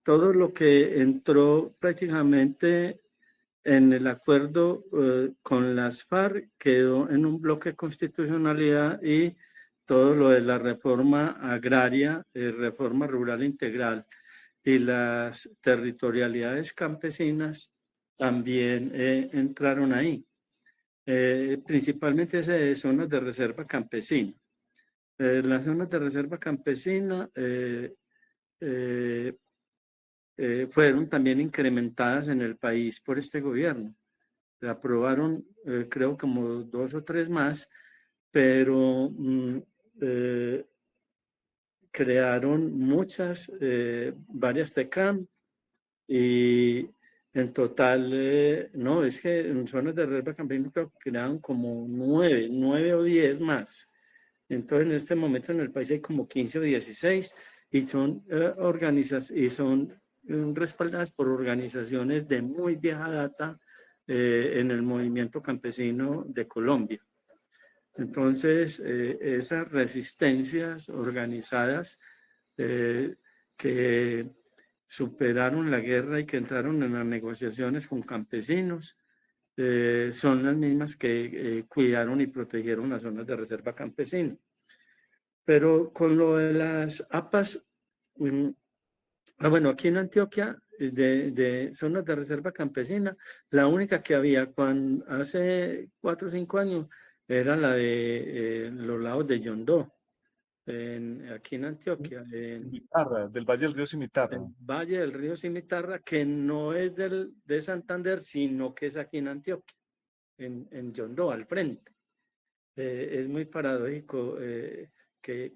Todo lo que entró prácticamente en el acuerdo con las FARC quedó en un bloque de constitucionalidad, y todo lo de la reforma agraria, reforma rural integral y las territorialidades campesinas también entraron ahí, principalmente zonas de reserva campesina. Las zonas de reserva campesina fueron también incrementadas en el país por este gobierno. Se aprobaron, creo, como 2 o 3 más, pero crearon muchas, varias TECAM, y en total, no, es que en zonas de reserva campesina creo que crearon como 9 o 10 más. Entonces, en este momento en el país hay como 15 o 16, y son respaldadas por organizaciones de muy vieja data en el movimiento campesino de Colombia. Entonces, esas resistencias organizadas que superaron la guerra y que entraron en las negociaciones con campesinos son las mismas que cuidaron y protegieron las zonas de reserva campesina. Pero con lo de las APAs, bueno, aquí en Antioquia, de zonas de reserva campesina, la única que había hace 4 o 5 años era la de los lados de Yondó, aquí en Antioquia, Cimitarra, del Valle del Río Cimitarra. el Valle del Río Cimitarra, que no es de Santander, sino que es aquí en Antioquia, en Yondó, al frente. Es muy paradójico que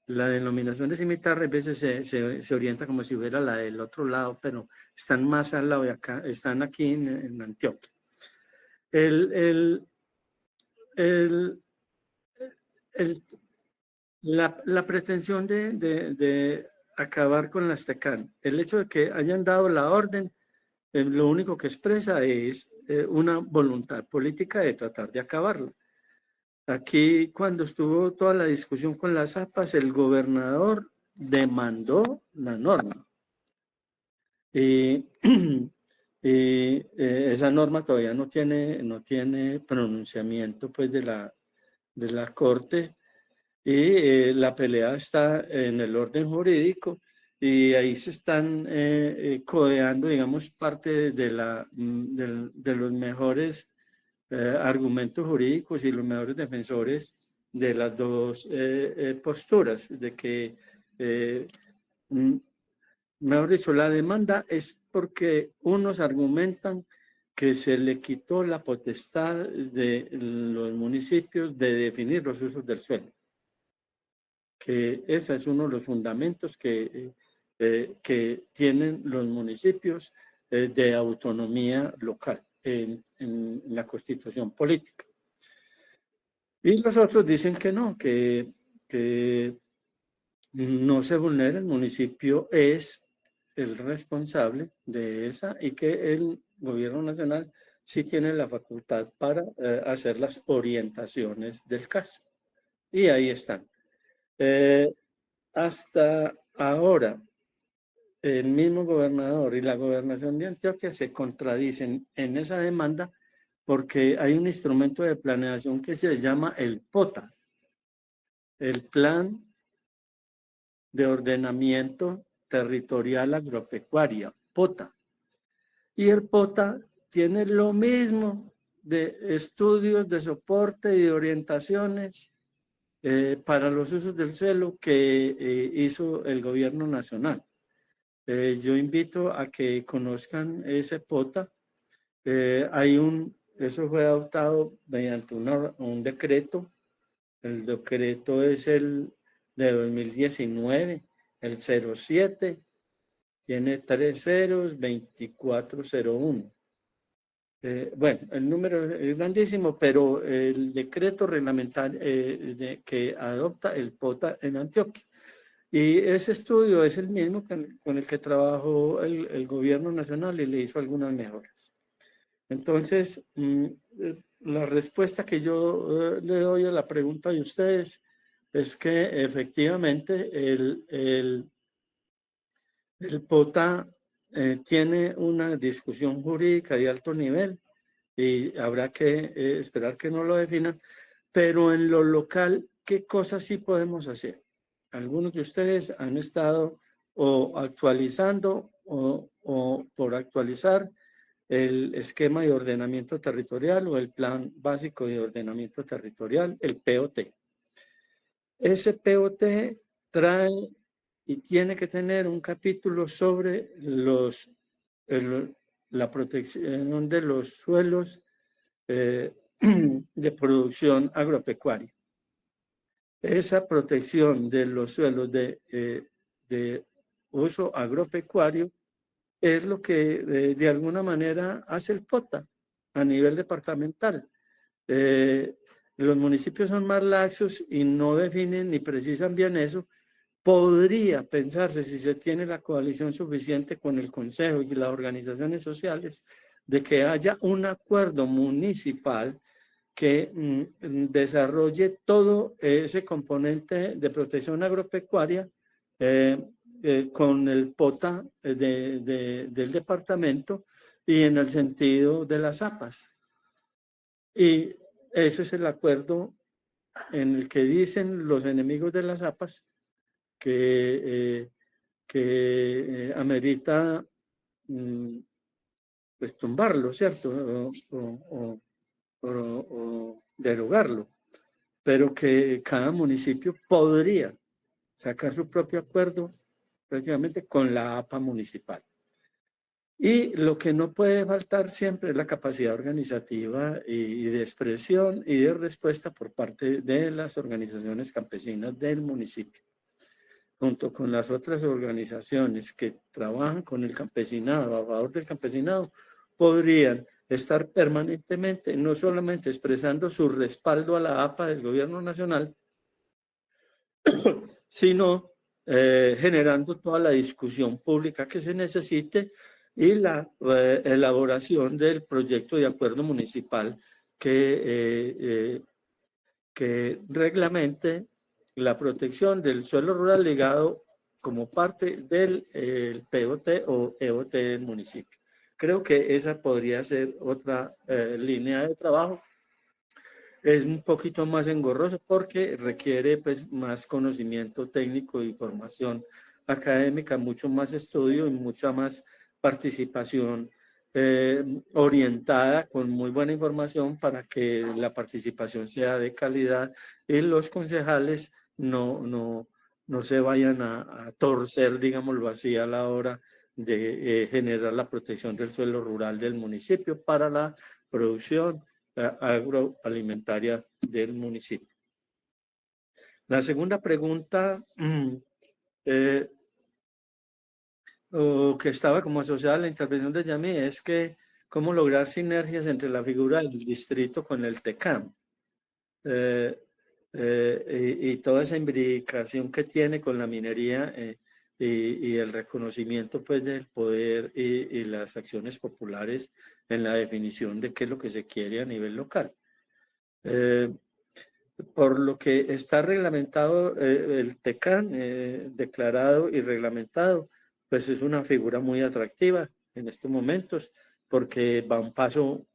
la denominación de Cimitarra a veces se orienta como si fuera la del otro lado, pero están más al lado de acá, están aquí en Antioquia. La pretensión de acabar con las TECAN, el hecho de que hayan dado la orden, lo único que expresa es una voluntad política de tratar de acabarla. Aquí, cuando estuvo toda la discusión con las APAs, el gobernador demandó la norma. Y esa norma todavía no tiene pronunciamiento pues, de la Corte, y la pelea está en el orden jurídico, y ahí se están codeando, digamos, parte de los mejores argumentos jurídicos y los mejores defensores de las dos posturas, de que, mejor dicho, la demanda es porque unos argumentan que se le quitó la potestad de los municipios de definir los usos del suelo, que ese es uno de los fundamentos que tienen los municipios de autonomía local en la constitución política. Y los otros dicen que no, que no se vulnera, el municipio es el responsable de esa, y que el gobierno nacional sí tiene la facultad para hacer las orientaciones del caso. Y ahí están. Hasta ahora, el mismo gobernador y la gobernación de Antioquia se contradicen en esa demanda porque hay un instrumento de planeación que se llama el POTA, el Plan de Ordenamiento Territorial Agropecuario, POTA. Y el POTA tiene lo mismo de estudios de soporte y de orientaciones para los usos del suelo que hizo el gobierno nacional. Yo invito a que conozcan ese POTA. Eso fue adoptado mediante un decreto. El decreto es el de 2019, el 07, tiene 3 ceros, 2401. Bueno, el número es grandísimo, pero el decreto reglamentario que adopta el POTA en Antioquia. Y ese estudio es el mismo con el que trabajó el gobierno nacional y le hizo algunas mejoras. Entonces, la respuesta que yo le doy a la pregunta de ustedes es que efectivamente el POTA tiene una discusión jurídica de alto nivel y habrá que esperar que no lo definan, pero en lo local, ¿qué cosas sí podemos hacer? Algunos de ustedes han estado o actualizando o por actualizar el esquema de ordenamiento territorial o el plan básico de ordenamiento territorial, el POT. Ese POT trae y tiene que tener un capítulo sobre la protección de los suelos de producción agropecuaria. Esa protección de los suelos de uso agropecuario es lo que de alguna manera hace el POTA a nivel departamental. Los municipios son más laxos y no definen ni precisan bien eso. Podría pensarse, si se tiene la coalición suficiente con el Consejo y las organizaciones sociales, de que haya un acuerdo municipal que desarrolle todo ese componente de protección agropecuaria con el POTA del departamento y en el sentido de las APAs. Y ese es el acuerdo en el que dicen los enemigos de las APAS que amerita pues tumbarlo, ¿cierto? O derogarlo, pero que cada municipio podría sacar su propio acuerdo prácticamente con la APA municipal. Y lo que no puede faltar siempre es la capacidad organizativa y de expresión y de respuesta por parte de las organizaciones campesinas del municipio, junto con las otras organizaciones que trabajan con el campesinado, a favor del campesinado, podrían estar permanentemente, no solamente expresando su respaldo a la APA del gobierno nacional, sino generando toda la discusión pública que se necesite y la elaboración del proyecto de acuerdo municipal que reglamente la protección del suelo rural ligado como parte del POT o EOT del municipio. Creo que esa podría ser otra línea de trabajo. Es un poquito más engorroso porque requiere pues más conocimiento técnico y formación académica, mucho más estudio y mucha más participación orientada con muy buena información para que la participación sea de calidad y los concejales no se vayan a torcer, digámoslo así, a la hora de generar la protección del suelo rural del municipio para la producción agroalimentaria del municipio. La segunda pregunta que estaba como asociada a la intervención de Yami es que cómo lograr sinergias entre la figura del distrito con el TECAM y toda esa imbricación que tiene con la minería y el reconocimiento pues del poder y las acciones populares en la definición de qué es lo que se quiere a nivel local. Por lo que está reglamentado el TECAM, declarado y reglamentado, pues es una figura muy atractiva en estos momentos, porque va un paso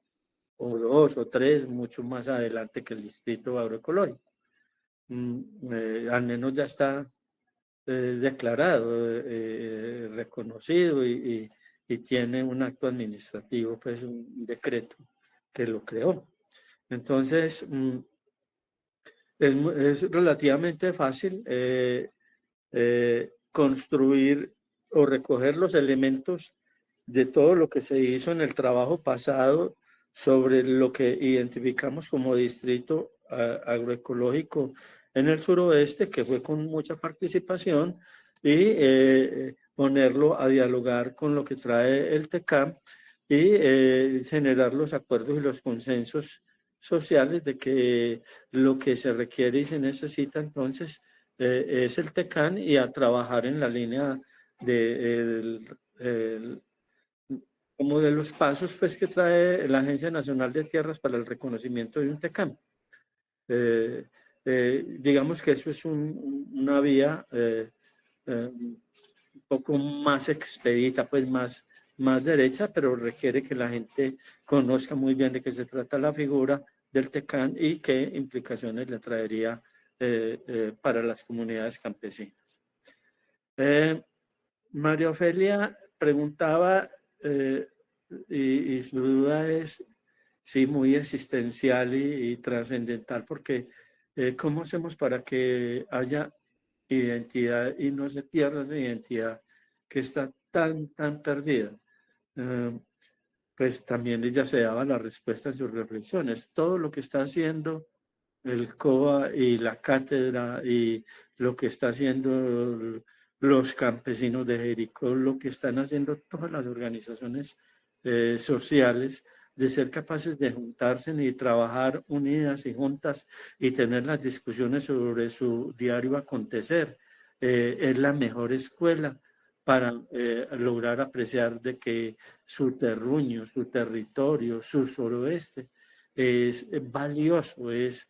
o dos o tres mucho más adelante que el distrito agroecológico. Al menos ya está declarado, reconocido y tiene un acto administrativo, pues un decreto que lo creó. Entonces, es relativamente fácil construir o recoger los elementos de todo lo que se hizo en el trabajo pasado sobre lo que identificamos como distrito agroecológico en el suroeste, que fue con mucha participación, y ponerlo a dialogar con lo que trae el TECAM y generar los acuerdos y los consensos sociales de que lo que se requiere y se necesita entonces es el TECAN, y a trabajar en la línea de como de los pasos pues, que trae la Agencia Nacional de Tierras para el reconocimiento de un TECAN. Digamos que eso es una vía un poco más expedita, pues más derecha, pero requiere que la gente conozca muy bien de qué se trata la figura del TECAN y qué implicaciones le traería para las comunidades campesinas. María Ofelia preguntaba, y su duda es, sí, muy existencial y trascendental, porque ¿cómo hacemos para que haya identidad y no se pierda esa identidad que está tan perdida? Pues también ella se daba la respuesta en sus reflexiones. Todo lo que está haciendo el COA y la cátedra y lo que está haciendo los campesinos de Jericó, lo que están haciendo todas las organizaciones sociales, de ser capaces de juntarse y trabajar unidas y juntas y tener las discusiones sobre su diario acontecer, es la mejor escuela para lograr apreciar de que su terruño, su territorio, su suroeste es valioso, es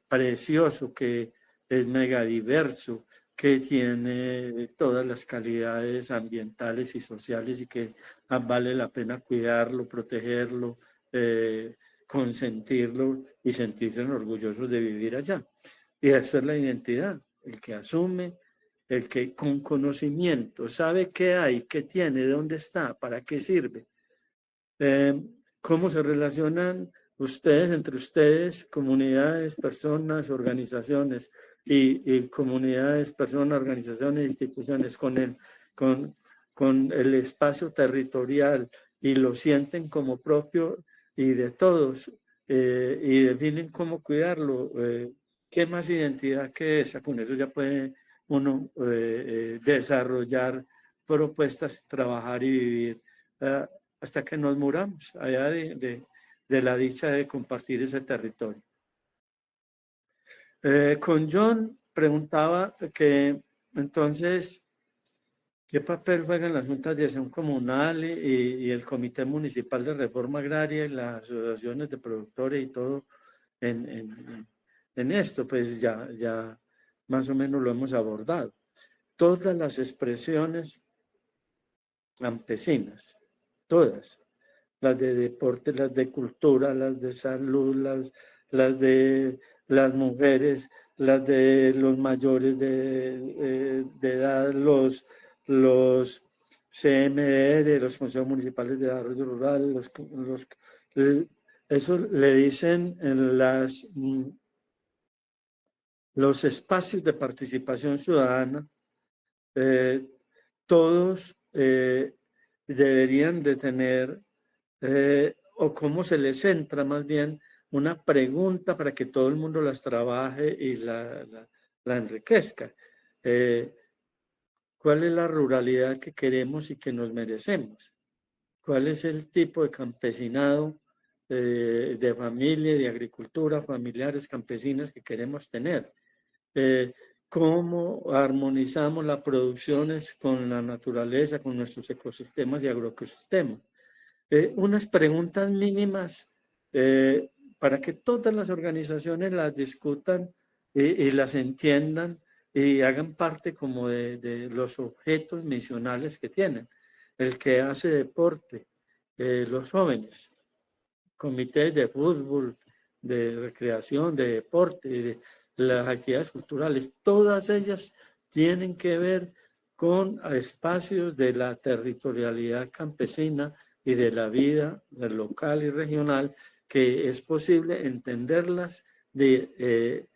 precioso, que es megadiverso, que tiene todas las calidades ambientales y sociales y que vale la pena cuidarlo, protegerlo, consentirlo y sentirse orgullosos de vivir allá. Y eso es la identidad, el que asume, el que con conocimiento sabe qué hay, qué tiene, dónde está, para qué sirve. ¿Cómo se relacionan ustedes entre ustedes, comunidades, personas, organizaciones y comunidades, personas, organizaciones, instituciones con el espacio territorial, y lo sienten como propio y de todos, y definen cómo cuidarlo? ¿Qué más identidad que esa? Con eso ya puede uno desarrollar propuestas, trabajar y vivir hasta que nos muramos allá de la dicha de compartir ese territorio. Con John preguntaba que entonces, ¿qué papel juegan las juntas de acción comunal y el Comité Municipal de Reforma Agraria y las asociaciones de productores y todo en esto? Pues ya más o menos lo hemos abordado. Todas las expresiones campesinas, todas, las de deporte, las de cultura, las de salud, las de las mujeres, las de los mayores de edad, los CMR, los consejos municipales de desarrollo rural, eso le dicen en los espacios de participación ciudadana. Todos deberían de tener, o cómo se les centra más bien, una pregunta para que todo el mundo las trabaje y la enriquezca. ¿Cuál es la ruralidad que queremos y que nos merecemos? ¿Cuál es el tipo de campesinado, de familia, de agricultura, familiares, campesinas que queremos tener? ¿Cómo armonizamos las producciones con la naturaleza, con nuestros ecosistemas y agroecosistemas? Unas preguntas mínimas para que todas las organizaciones las discutan y las entiendan y hagan parte como de los objetos misionales que tienen. El que hace deporte, los jóvenes, comités de fútbol, de recreación, de deporte, de las actividades culturales, todas ellas tienen que ver con espacios de la territorialidad campesina y de la vida local y regional, que es posible entenderlas en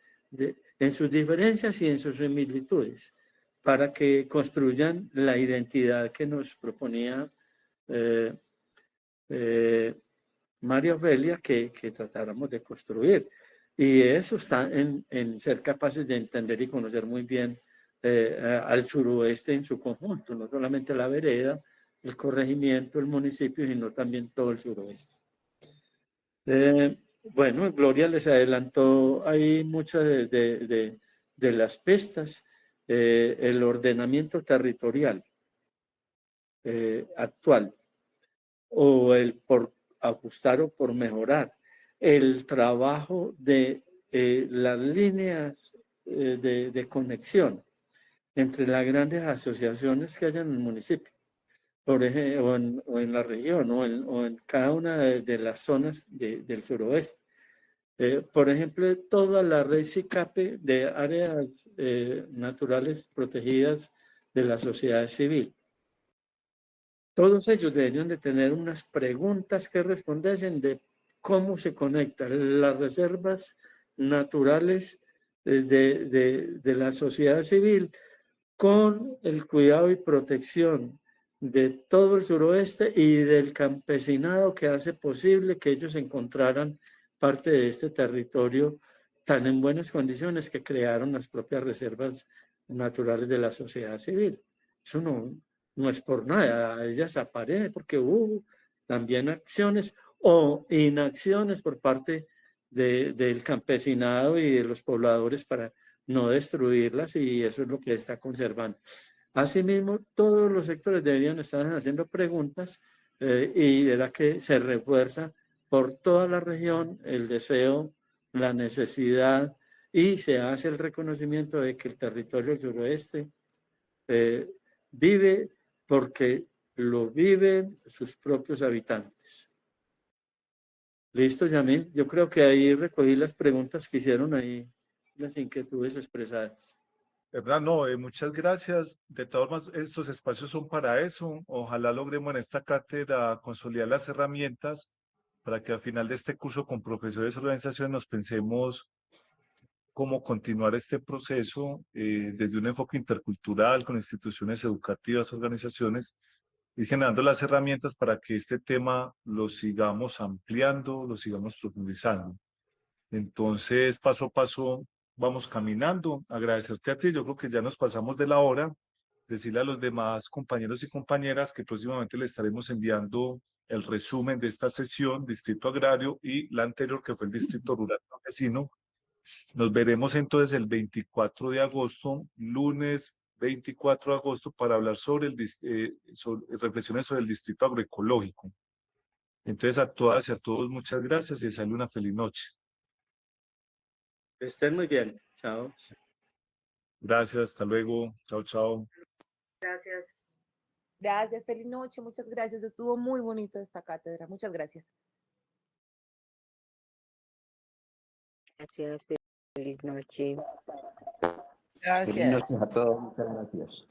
sus diferencias y en sus similitudes, para que construyan la identidad que nos proponía María Ofelia que tratáramos de construir. Y eso está en ser capaces de entender y conocer muy bien al suroeste en su conjunto, no solamente la vereda, el corregimiento, el municipio, sino también todo el suroeste. Bueno, Gloria les adelantó ahí muchas de las pistas, el ordenamiento territorial actual, o el por ajustar o por mejorar, el trabajo de las líneas de conexión entre las grandes asociaciones que hay en el municipio, por ejemplo, o en la región, o en cada una de las zonas del suroeste. Por ejemplo, toda la red SICAPE de áreas naturales protegidas de la sociedad civil. Todos ellos deberían de tener unas preguntas que respondiesen de cómo se conectan las reservas naturales de la sociedad civil con el cuidado y protección de todo el suroeste y del campesinado que hace posible que ellos encontraran parte de este territorio tan en buenas condiciones que crearon las propias reservas naturales de la sociedad civil. Eso no es por nada, ellas aparecen porque hubo también acciones o inacciones por parte del campesinado y de los pobladores para no destruirlas, y eso es lo que está conservando. Asimismo, todos los sectores deberían estar haciendo preguntas y verá que se refuerza por toda la región el deseo, la necesidad, y se hace el reconocimiento de que el territorio del suroeste vive porque lo viven sus propios habitantes. Listo, Yamil. Yo creo que ahí recogí las preguntas que hicieron ahí, las inquietudes expresadas. ¿Verdad? No, muchas gracias. De todas formas, estos espacios son para eso. Ojalá logremos en esta cátedra consolidar las herramientas para que al final de este curso con profesores y organizaciones nos pensemos cómo continuar este proceso desde un enfoque intercultural con instituciones educativas, organizaciones, y generando las herramientas para que este tema lo sigamos ampliando, lo sigamos profundizando. Entonces, paso a paso, vamos caminando. Agradecerte a ti, yo creo que ya nos pasamos de la hora. Decirle a los demás compañeros y compañeras que próximamente le estaremos enviando el resumen de esta sesión, Distrito Agrario, y la anterior, que fue el Distrito Rural Campesino. Nos veremos entonces el 24 de agosto, lunes 24 de agosto, para hablar sobre reflexiones sobre el Distrito Agroecológico. Entonces, a todas y a todos, muchas gracias y les deseo una feliz noche. Estén muy bien. Chao. Gracias, hasta luego. Chao, chao. Gracias. Gracias, feliz noche, muchas gracias. Estuvo muy bonita esta cátedra. Muchas gracias. Gracias, feliz noche. Feliz noche a todos, muchas gracias.